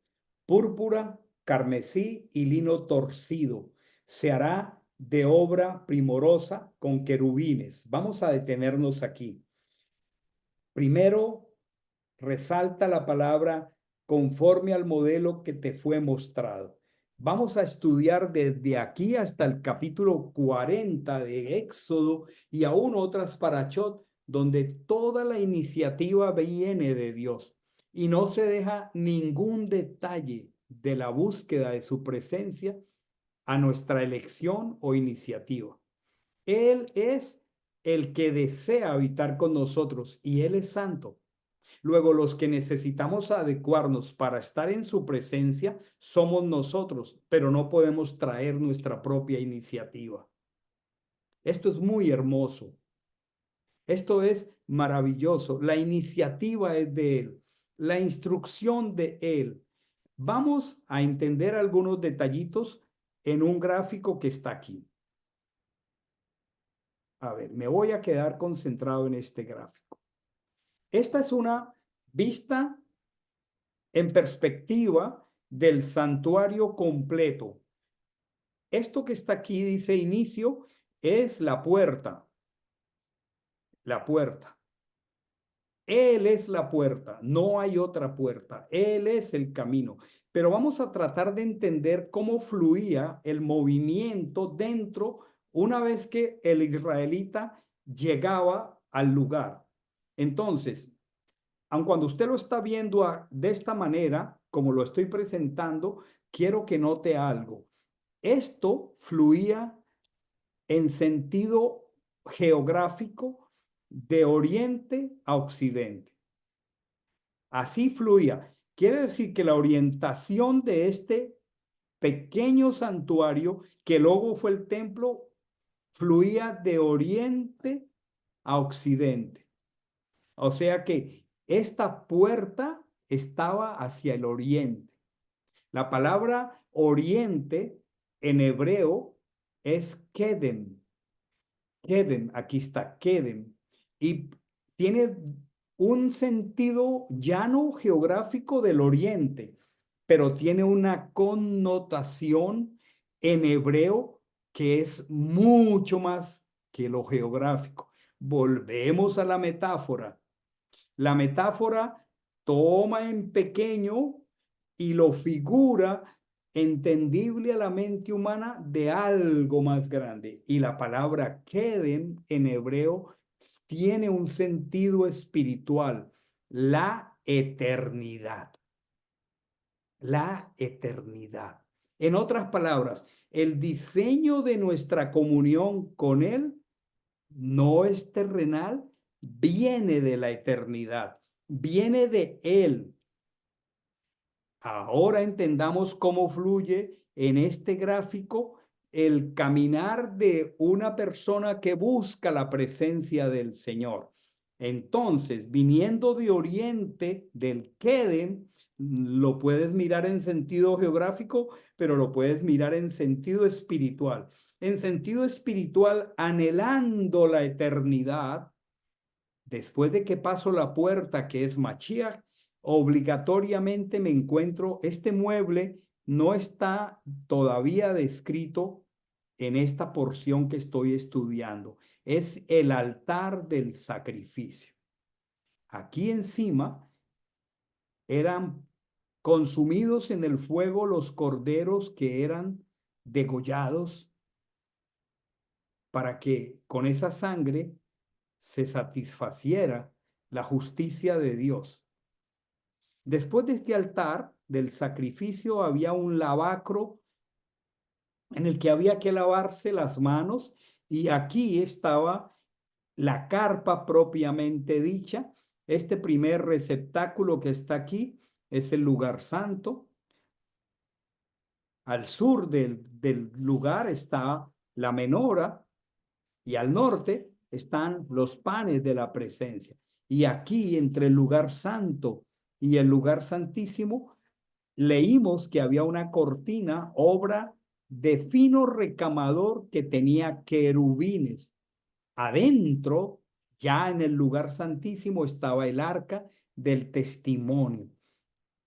púrpura, carmesí y lino torcido. Se hará de obra primorosa con querubines. Vamos a detenernos aquí. Primero, resalta la palabra conforme al modelo que te fue mostrado. Vamos a estudiar desde aquí hasta el capítulo 40 de Éxodo y aún otras parachot donde toda la iniciativa viene de Dios y no se deja ningún detalle de la búsqueda de su presencia a nuestra elección o iniciativa. Él es el que desea habitar con nosotros y Él es santo. Luego, los que necesitamos adecuarnos para estar en su presencia somos nosotros, pero no podemos traer nuestra propia iniciativa. Esto es muy hermoso. Esto es maravilloso. La iniciativa es de Él, la instrucción de Él. Vamos a entender algunos detallitos en un gráfico que está aquí. A ver, me voy a quedar concentrado en este gráfico. Esta es una vista en perspectiva del santuario completo. Esto que está aquí dice inicio es la puerta. La puerta. Él es la puerta, no hay otra puerta. Él es el camino. Pero vamos a tratar de entender cómo fluía el movimiento dentro una vez que el israelita llegaba al lugar. Entonces, aun cuando usted lo está viendo de esta manera, como lo estoy presentando, quiero que note algo. Esto fluía en sentido geográfico de oriente a occidente. Así fluía. Quiere decir que la orientación de este pequeño santuario, que luego fue el templo, fluía de oriente a occidente. O sea que esta puerta estaba hacia el oriente. La palabra oriente en hebreo es Kedem. Kedem, aquí está Kedem. Y tiene un sentido llano geográfico del oriente, pero tiene una connotación en hebreo que es mucho más que lo geográfico. Volvemos a la metáfora. La metáfora toma en pequeño y lo figura entendible a la mente humana de algo más grande. Y la palabra kedem en hebreo tiene un sentido espiritual, la eternidad. La eternidad. En otras palabras, el diseño de nuestra comunión con Él no es terrenal, viene de la eternidad, viene de Él. Ahora entendamos cómo fluye en este gráfico el caminar de una persona que busca la presencia del Señor. Entonces, viniendo de oriente, del Kedem, lo puedes mirar en sentido geográfico, pero lo puedes mirar en sentido espiritual. En sentido espiritual, anhelando la eternidad, después de que paso la puerta que es Mashiach, obligatoriamente me encuentro, este mueble no está todavía descrito en esta porción que estoy estudiando. Es el altar del sacrificio. Aquí encima eran consumidos en el fuego los corderos que eran degollados para que con esa sangre se satisfaciera la justicia de Dios. Después de este altar del sacrificio había un lavacro en el que había que lavarse las manos, y aquí estaba la carpa propiamente dicha. Este primer receptáculo que está aquí es el lugar santo. Al sur del lugar está la menora, y al norte están los panes de la presencia. Y aquí, entre el lugar santo y el lugar santísimo, leímos que había una cortina, obra de fino recamador, que tenía querubines. Adentro, ya en el lugar santísimo, estaba el arca del testimonio.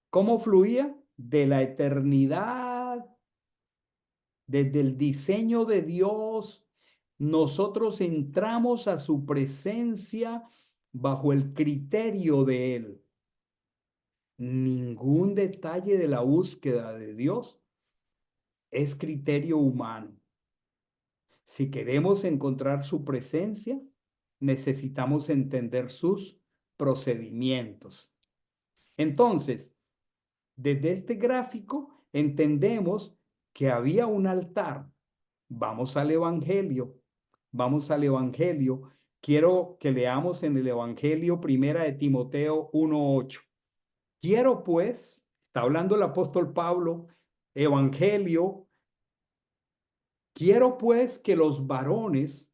¿Cómo fluía? De la eternidad, desde el diseño de Dios, nosotros entramos a su presencia bajo el criterio de Él. Ningún detalle de la búsqueda de Dios es criterio humano. Si queremos encontrar su presencia, necesitamos entender sus procedimientos. Entonces, desde este gráfico entendemos que había un altar. Vamos al Evangelio. Vamos al Evangelio. Quiero que leamos en el Evangelio primera de Timoteo 1:8. Quiero pues, está hablando el apóstol Pablo, Evangelio, quiero pues que los varones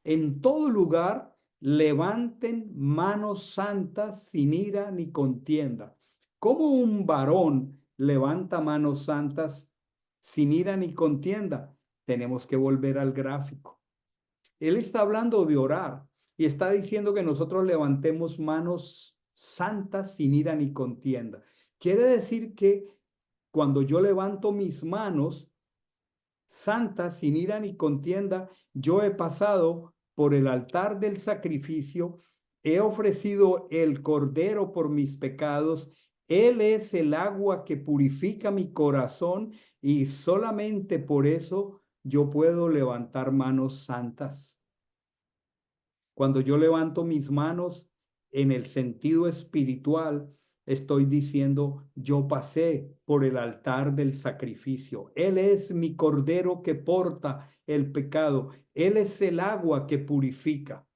en todo lugar levanten manos santas sin ira ni contienda. ¿Cómo un varón levanta manos santas sin ira ni contienda? Tenemos que volver al gráfico. Él está hablando de orar y está diciendo que nosotros levantemos manos santas sin ira ni contienda. Quiere decir que cuando yo levanto mis manos santas sin ira ni contienda, yo he pasado por el altar del sacrificio, he ofrecido el cordero por mis pecados. Él es el agua que purifica mi corazón, y solamente por eso yo puedo levantar manos santas. Cuando yo levanto mis manos en el sentido espiritual, estoy diciendo, yo pasé por el altar del sacrificio. Él es mi cordero que porta el pecado. Él es el agua que purifica.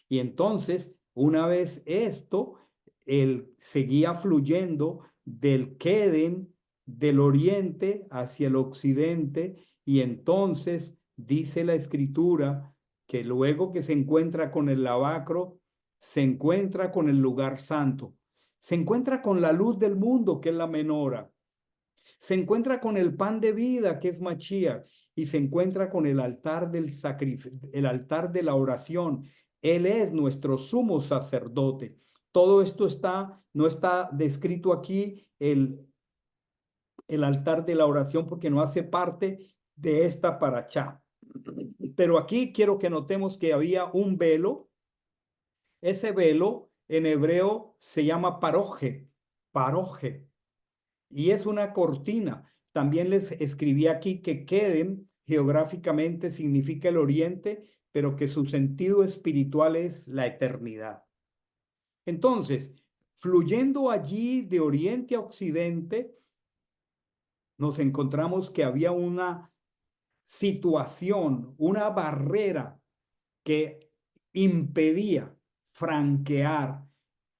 Y entonces, una vez esto, él seguía fluyendo del Queden, del oriente hacia el occidente, y entonces dice la escritura que luego que se encuentra con el lavacro, se encuentra con el lugar santo, se encuentra con la luz del mundo, que es la menora, se encuentra con el pan de vida, que es Mashiach, y se encuentra con el altar del sacrificio, el altar de la oración. Él es nuestro sumo sacerdote. Todo esto no está descrito aquí, el altar de la oración, porque no hace parte de esta paracha. Pero aquí quiero que notemos que había un velo. Ese velo en hebreo se llama paroje, paroje, y es una cortina. También les escribí aquí que Kedem geográficamente significa el oriente, pero que su sentido espiritual es la eternidad. Entonces, fluyendo allí de oriente a occidente, nos encontramos que había una situación, una barrera que impedía franquear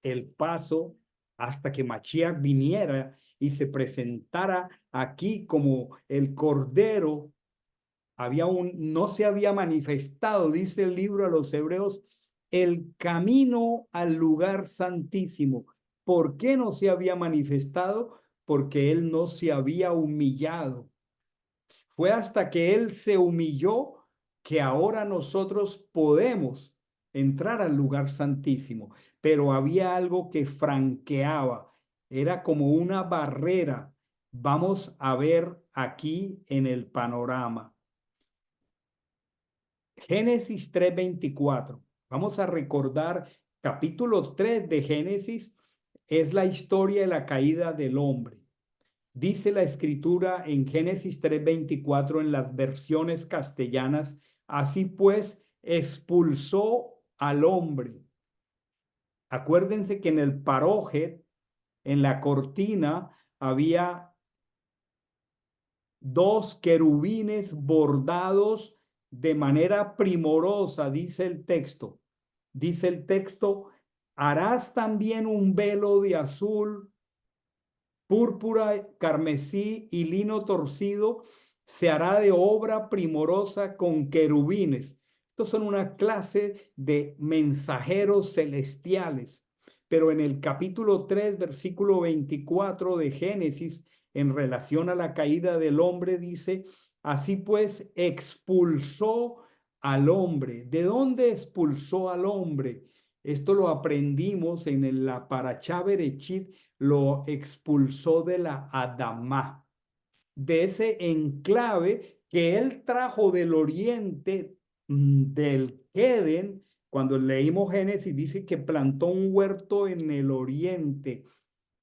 el paso hasta que Mashiach viniera y se presentara aquí como el Cordero. No se había manifestado, dice el libro a los Hebreos, el camino al lugar santísimo. ¿Por qué no se había manifestado? Porque él no se había humillado. Fue hasta que él se humilló que ahora nosotros podemos entrar al lugar santísimo. Pero había algo que franqueaba, era como una barrera. Vamos a ver aquí en el panorama. Génesis 3:24. Vamos a recordar capítulo 3 de Génesis. Es la historia de la caída del hombre. Dice la escritura en Génesis 3:24 en las versiones castellanas, así pues expulsó al hombre. Acuérdense que en el parójet, en la cortina, había dos querubines bordados de manera primorosa, dice el texto. Dice el texto, harás también un velo de azul, púrpura, carmesí y lino torcido, se hará de obra primorosa con querubines. Estos son una clase de mensajeros celestiales. Pero en el capítulo 3, versículo 24 de Génesis, en relación a la caída del hombre, dice, así pues expulsó al hombre. ¿De dónde expulsó al hombre? Esto lo aprendimos en la Parashá Berechit, lo expulsó de la Adamá, de ese enclave que él trajo del oriente, del Edén. Cuando leímos Génesis dice que plantó un huerto en el oriente.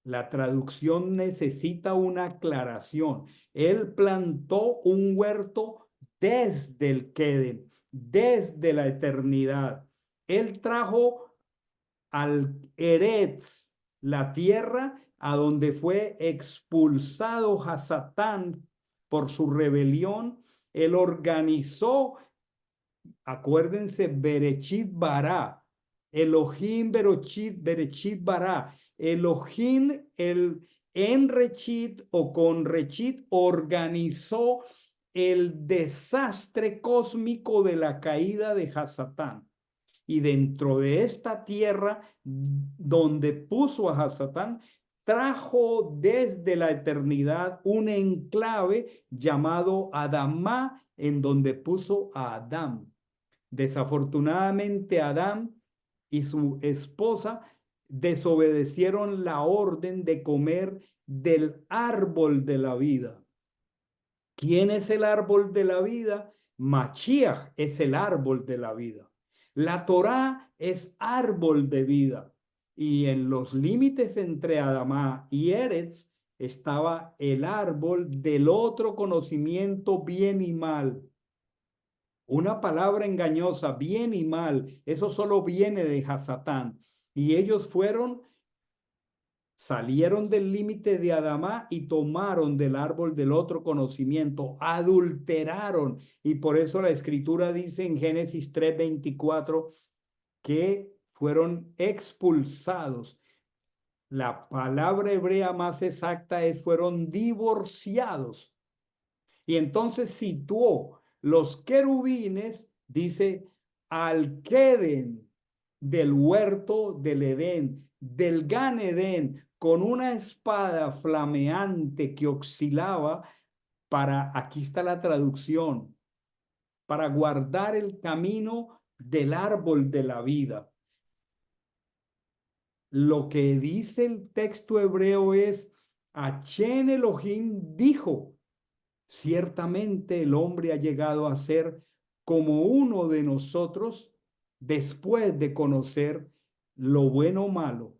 La traducción necesita una aclaración. Él plantó un huerto desde el Edén, desde la eternidad. Él trajo al Eretz, la tierra a donde fue expulsado Hasatán por su rebelión. Él organizó, acuérdense, Berechit Bará, Elohim Berechit Bará, Elohim el Enrechit o con Rechit organizó el desastre cósmico de la caída de Hasatán. Y dentro de esta tierra donde puso a Hasatán, trajo desde la eternidad un enclave llamado Adamá, en donde puso a Adán. Desafortunadamente, Adán y su esposa desobedecieron la orden de comer del árbol de la vida. ¿Quién es el árbol de la vida? Mashiach es el árbol de la vida. La Torá es árbol de vida. Y en los límites entre Adamá y Eretz estaba el árbol del otro conocimiento, bien y mal. Una palabra engañosa, bien y mal, eso solo viene de Hasatán. Y ellos salieron del límite de Adamá y tomaron del árbol del otro conocimiento, adulteraron. Y por eso la escritura dice en Génesis 3:24 que fueron expulsados. La palabra hebrea más exacta es fueron divorciados. Y entonces situó los querubines, dice, al Queden del huerto del Edén, del Gan Edén, con una espada flameante que oscilaba aquí está la traducción, para guardar el camino del árbol de la vida. Lo que dice el texto hebreo es, Hashem Elohim dijo, ciertamente el hombre ha llegado a ser como uno de nosotros después de conocer lo bueno o malo,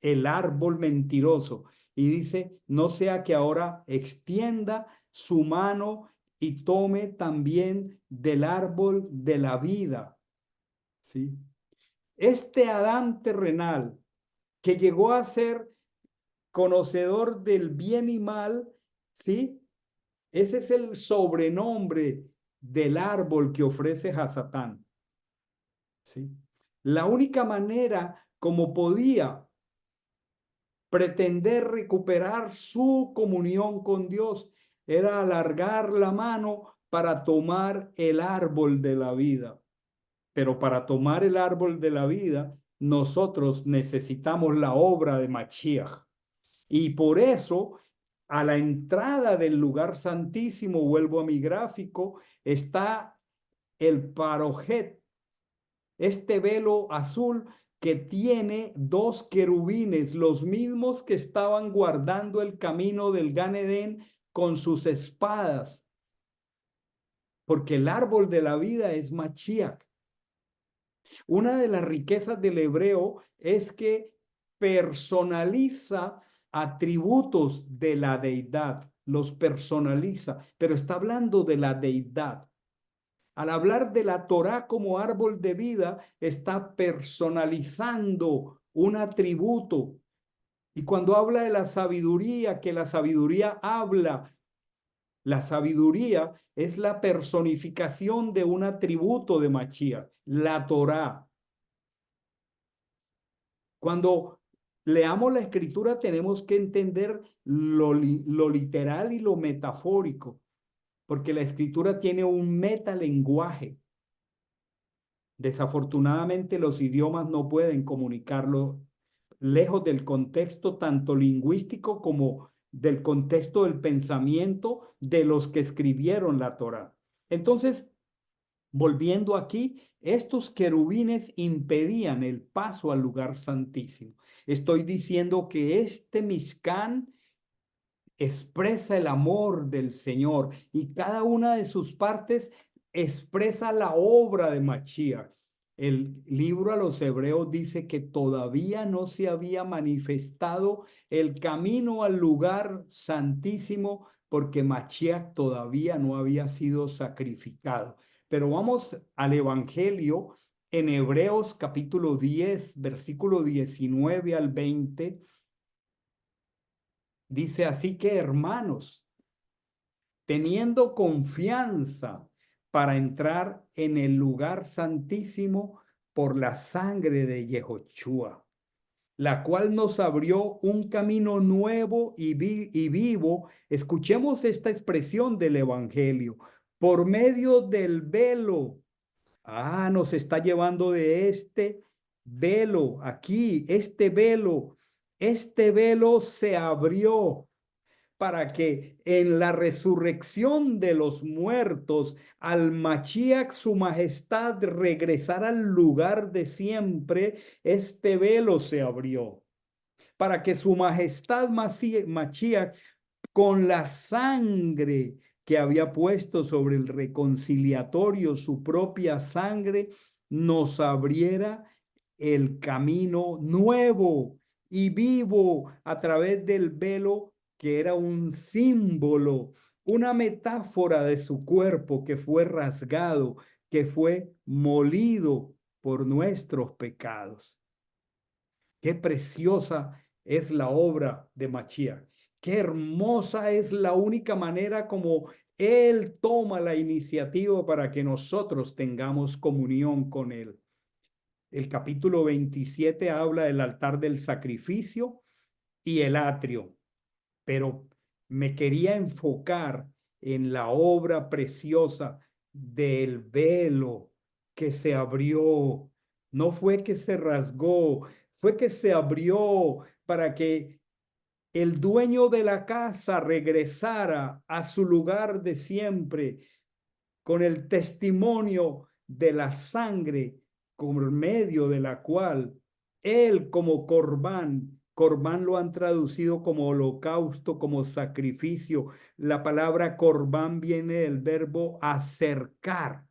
el árbol mentiroso. Y dice, no sea que ahora extienda su mano y tome también del árbol de la vida. ¿Sí? Este Adán terrenal que llegó a ser conocedor del bien y mal, ¿sí? Ese es el sobrenombre del árbol que ofrece Hasatán, ¿sí? La única manera como podía pretender recuperar su comunión con Dios era alargar la mano para tomar el árbol de la vida. Pero para tomar el árbol de la vida, nosotros necesitamos la obra de Mashiach. Y por eso, a la entrada del lugar santísimo, vuelvo a mi gráfico, está el parojet, este velo azul que tiene dos querubines, los mismos que estaban guardando el camino del Gan Edén con sus espadas, porque el árbol de la vida es Mashiach. Una de las riquezas del hebreo es que personaliza atributos de la deidad, los personaliza, pero está hablando de la deidad. Al hablar de la Torá como árbol de vida, está personalizando un atributo. Y cuando habla de la sabiduría, que la sabiduría habla, la sabiduría es la personificación de un atributo de Mashiach, la Torá. Cuando leamos la escritura tenemos que entender lo literal y lo metafórico, porque la escritura tiene un metalenguaje. Desafortunadamente los idiomas no pueden comunicarlo lejos del contexto tanto lingüístico como del contexto del pensamiento de los que escribieron la Torá. Entonces, volviendo aquí, estos querubines impedían el paso al lugar santísimo. Estoy diciendo que este Mishkan expresa el amor del Señor y cada una de sus partes expresa la obra de Mashiach. El libro a los Hebreos dice que todavía no se había manifestado el camino al lugar santísimo porque Mashiach todavía no había sido sacrificado. Pero vamos al Evangelio en Hebreos capítulo 10, versículo 19 al 20. Dice así que, hermanos, teniendo confianza para entrar en el lugar santísimo por la sangre de Yehoshua, la cual nos abrió un camino nuevo y vivo. Escuchemos esta expresión del Evangelio, por medio del velo. Nos está llevando de este velo aquí, este velo se abrió para que en la resurrección de los muertos, al Mashiach su majestad regresara al lugar de siempre, este velo se abrió. Para que su majestad Mashiach, con la sangre que había puesto sobre el reconciliatorio, su propia sangre, nos abriera el camino nuevo y vivo a través del velo que era un símbolo, una metáfora de su cuerpo que fue rasgado, que fue molido por nuestros pecados. Qué preciosa es la obra de Mashiach. Qué hermosa es la única manera como Él toma la iniciativa para que nosotros tengamos comunión con Él. El capítulo 27 habla del altar del sacrificio y el atrio, pero me quería enfocar en la obra preciosa del velo que se abrió. No fue que se rasgó, fue que se abrió para que el dueño de la casa regresara a su lugar de siempre con el testimonio de la sangre por medio de la cual él como Corbán lo han traducido como holocausto, como sacrificio. La palabra Corbán viene del verbo acercar.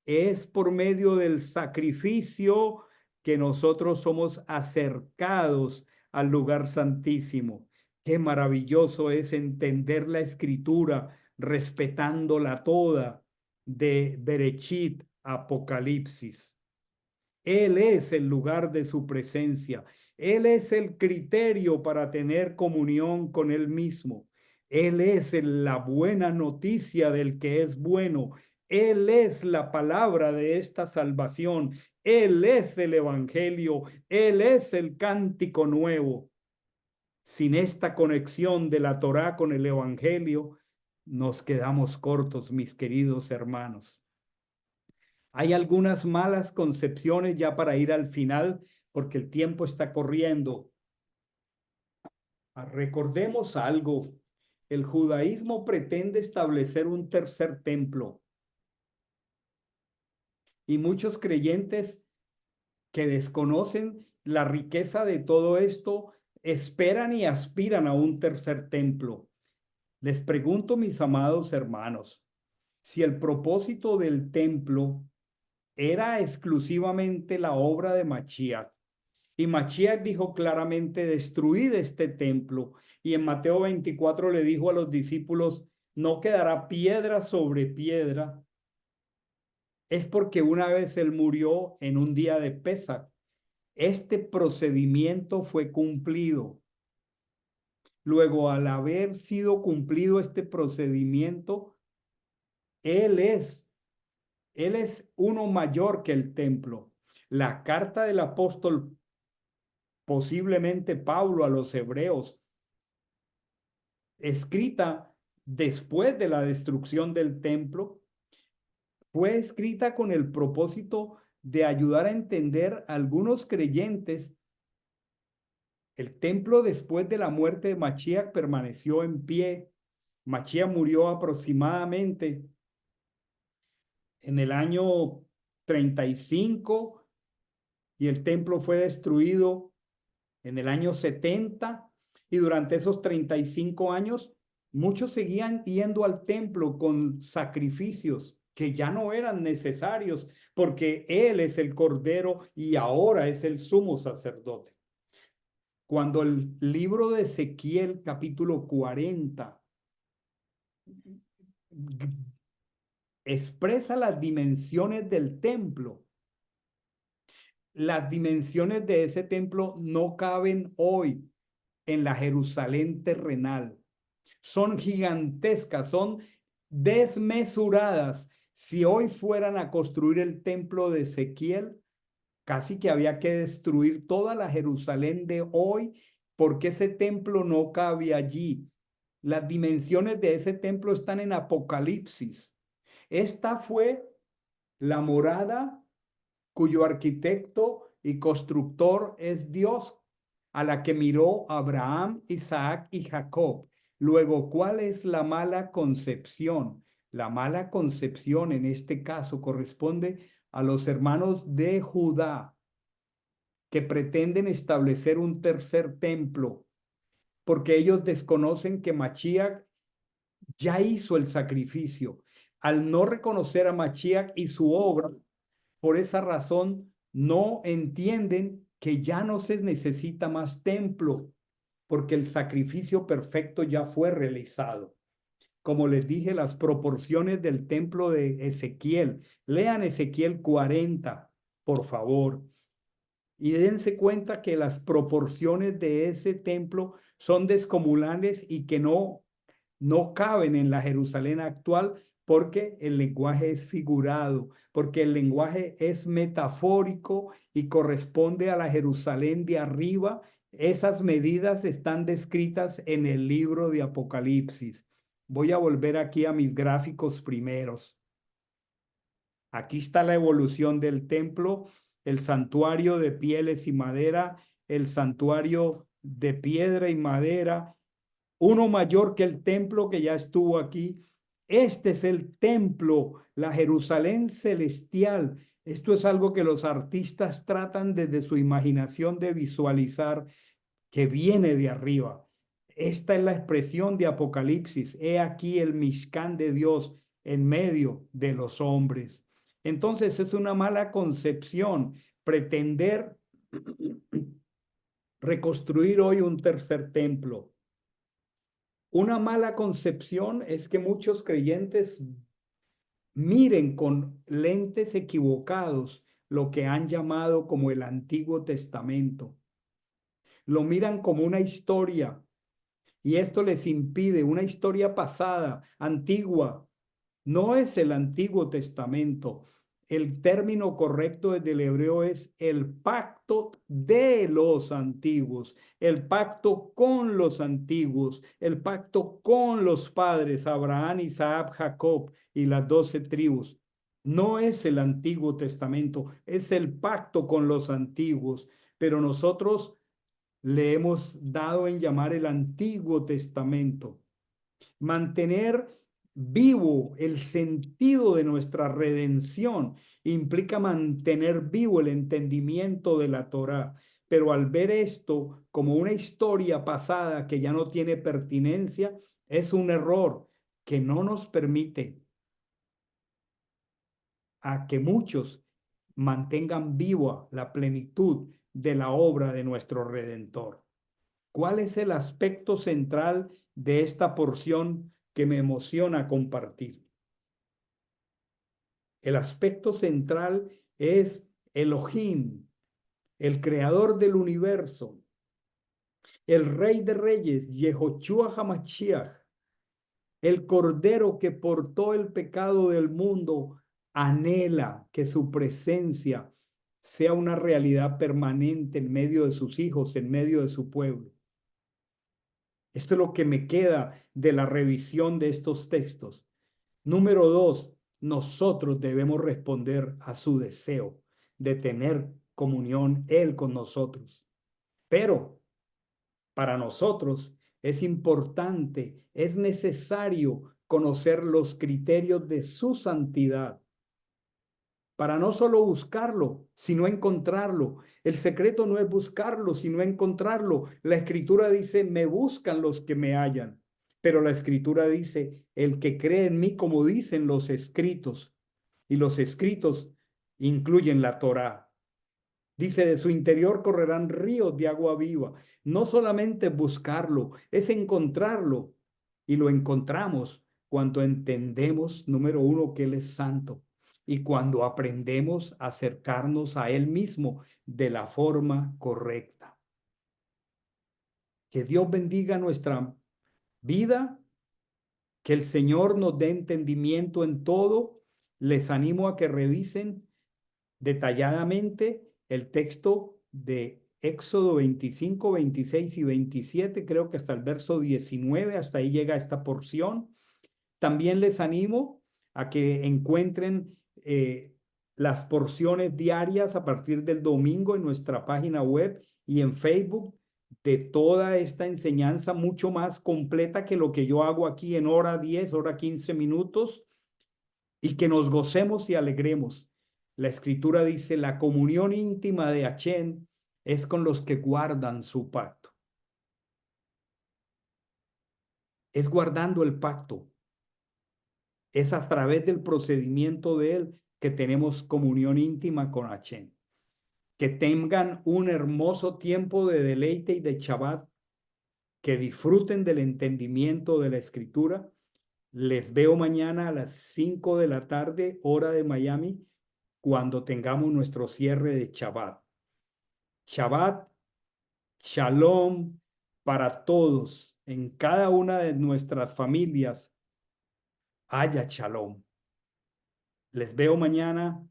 Es por medio del sacrificio que nosotros somos acercados al lugar santísimo. Qué maravilloso es entender la escritura respetándola toda, de Berechit, Apocalipsis. Él es el lugar de su presencia. Él es el criterio para tener comunión con Él mismo. Él es la buena noticia del que es bueno. Él es la palabra de esta salvación. Él es el evangelio. Él es el cántico nuevo. Sin esta conexión de la Torá con el evangelio, nos quedamos cortos, mis queridos hermanos. Hay algunas malas concepciones ya para ir al final, porque el tiempo está corriendo. Recordemos algo. El judaísmo pretende establecer un tercer templo. Y muchos creyentes que desconocen la riqueza de todo esto, esperan y aspiran a un tercer templo. Les pregunto, mis amados hermanos, si el propósito del templo era exclusivamente la obra de Mashiach. Y Mashiach dijo claramente, destruid este templo. Y en Mateo 24 le dijo a los discípulos, no quedará piedra sobre piedra. Es porque una vez él murió en un día de Pesach. Este procedimiento fue cumplido. Luego, al haber sido cumplido este procedimiento, Él es uno mayor que el templo. La carta del apóstol, posiblemente Pablo a los hebreos, escrita después de la destrucción del templo, fue escrita con el propósito de ayudar a entender a algunos creyentes. El templo después de la muerte de Mashiach permaneció en pie. Mashiach murió aproximadamente en el año 35 y el templo fue destruido en el año 70, y durante esos 35 años muchos seguían yendo al templo con sacrificios que ya no eran necesarios porque Él es el Cordero y ahora es el sumo sacerdote. Cuando el libro de Ezequiel capítulo 40 expresa las dimensiones del templo, las dimensiones de ese templo no caben hoy en la Jerusalén terrenal. Son gigantescas, son desmesuradas. Si hoy fueran a construir el templo de Ezequiel, casi que había que destruir toda la Jerusalén de hoy, porque ese templo no cabe allí. Las dimensiones de ese templo están en Apocalipsis. Esta fue la morada cuyo arquitecto y constructor es Dios, a la que miró Abraham, Isaac y Jacob. Luego, ¿cuál es la mala concepción? La mala concepción en este caso corresponde a los hermanos de Judá, que pretenden establecer un tercer templo, porque ellos desconocen que Mashiach ya hizo el sacrificio. Al no reconocer a Mashiach y su obra, por esa razón no entienden que ya no se necesita más templo, porque el sacrificio perfecto ya fue realizado. Como les dije, las proporciones del templo de Ezequiel. Lean Ezequiel 40, por favor, y dense cuenta que las proporciones de ese templo son descomunales y que no caben en la Jerusalén actual, porque el lenguaje es figurado, porque el lenguaje es metafórico y corresponde a la Jerusalén de arriba. Esas medidas están descritas en el libro de Apocalipsis. Voy a volver aquí a mis gráficos primeros. Aquí está la evolución del templo, el santuario de pieles y madera, el santuario de piedra y madera, uno mayor que el templo que ya estuvo aquí. Este es el templo, la Jerusalén celestial. Esto es algo que los artistas tratan desde su imaginación de visualizar, que viene de arriba. Esta es la expresión de Apocalipsis. He aquí el Mishkan de Dios en medio de los hombres. Entonces es una mala concepción pretender reconstruir hoy un tercer templo. Una mala concepción es que muchos creyentes miren con lentes equivocados lo que han llamado como el Antiguo Testamento. Lo miran como una historia y esto les impide una historia pasada, antigua. No es el Antiguo Testamento. El término correcto desde el hebreo es el pacto de los antiguos, el pacto con los antiguos, el pacto con los padres, Abraham, Isaac, Jacob y las 12 tribus. No es el Antiguo Testamento, es el pacto con los antiguos, pero nosotros le hemos dado en llamar el Antiguo Testamento. Mantener vivo el sentido de nuestra redención implica mantener vivo el entendimiento de la Torá. Pero al ver esto como una historia pasada que ya no tiene pertinencia, es un error que no nos permite a que muchos mantengan viva la plenitud de la obra de nuestro Redentor. ¿Cuál es el aspecto central de esta porción que me emociona compartir? El aspecto central es Elohim, el creador del universo, el rey de reyes, Yehoshua HaMashiach, el cordero que portó el pecado del mundo, anhela que su presencia sea una realidad permanente en medio de sus hijos, en medio de su pueblo. Esto es lo que me queda de la revisión de estos textos. Número dos, nosotros debemos responder a su deseo de tener comunión Él con nosotros. Pero para nosotros es importante, es necesario conocer los criterios de su santidad para no solo buscarlo, sino encontrarlo. El secreto no es buscarlo, sino encontrarlo. La escritura dice, me buscan los que me hallan. Pero la escritura dice, el que cree en mí, como dicen los escritos. Y los escritos incluyen la Torá. Dice, de su interior correrán ríos de agua viva. No solamente buscarlo, es encontrarlo. Y lo encontramos cuando entendemos, número uno, que Él es santo. Y cuando aprendemos a acercarnos a Él mismo de la forma correcta. Que Dios bendiga nuestra vida, que el Señor nos dé entendimiento en todo. Les animo a que revisen detalladamente el texto de Éxodo 25, 26 y 27, creo que hasta el verso 19, hasta ahí llega esta porción. También les animo a que encuentren las porciones diarias a partir del domingo en nuestra página web y en Facebook de toda esta enseñanza mucho más completa que lo que yo hago aquí en hora 10, hora 15 minutos, y que nos gocemos y alegremos. La escritura dice, la comunión íntima de Hachén es con los que guardan su pacto. Es guardando el pacto. Es a través del procedimiento de él que tenemos comunión íntima con Hachén. Que tengan un hermoso tiempo de deleite y de Shabbat, que disfruten del entendimiento de la escritura. Les veo mañana a las 5 de la tarde, hora de Miami, cuando tengamos nuestro cierre de Shabbat. Shabbat, Shalom para todos. En cada una de nuestras familias haya Shalom. Les veo mañana.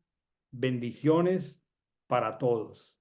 Bendiciones para todos.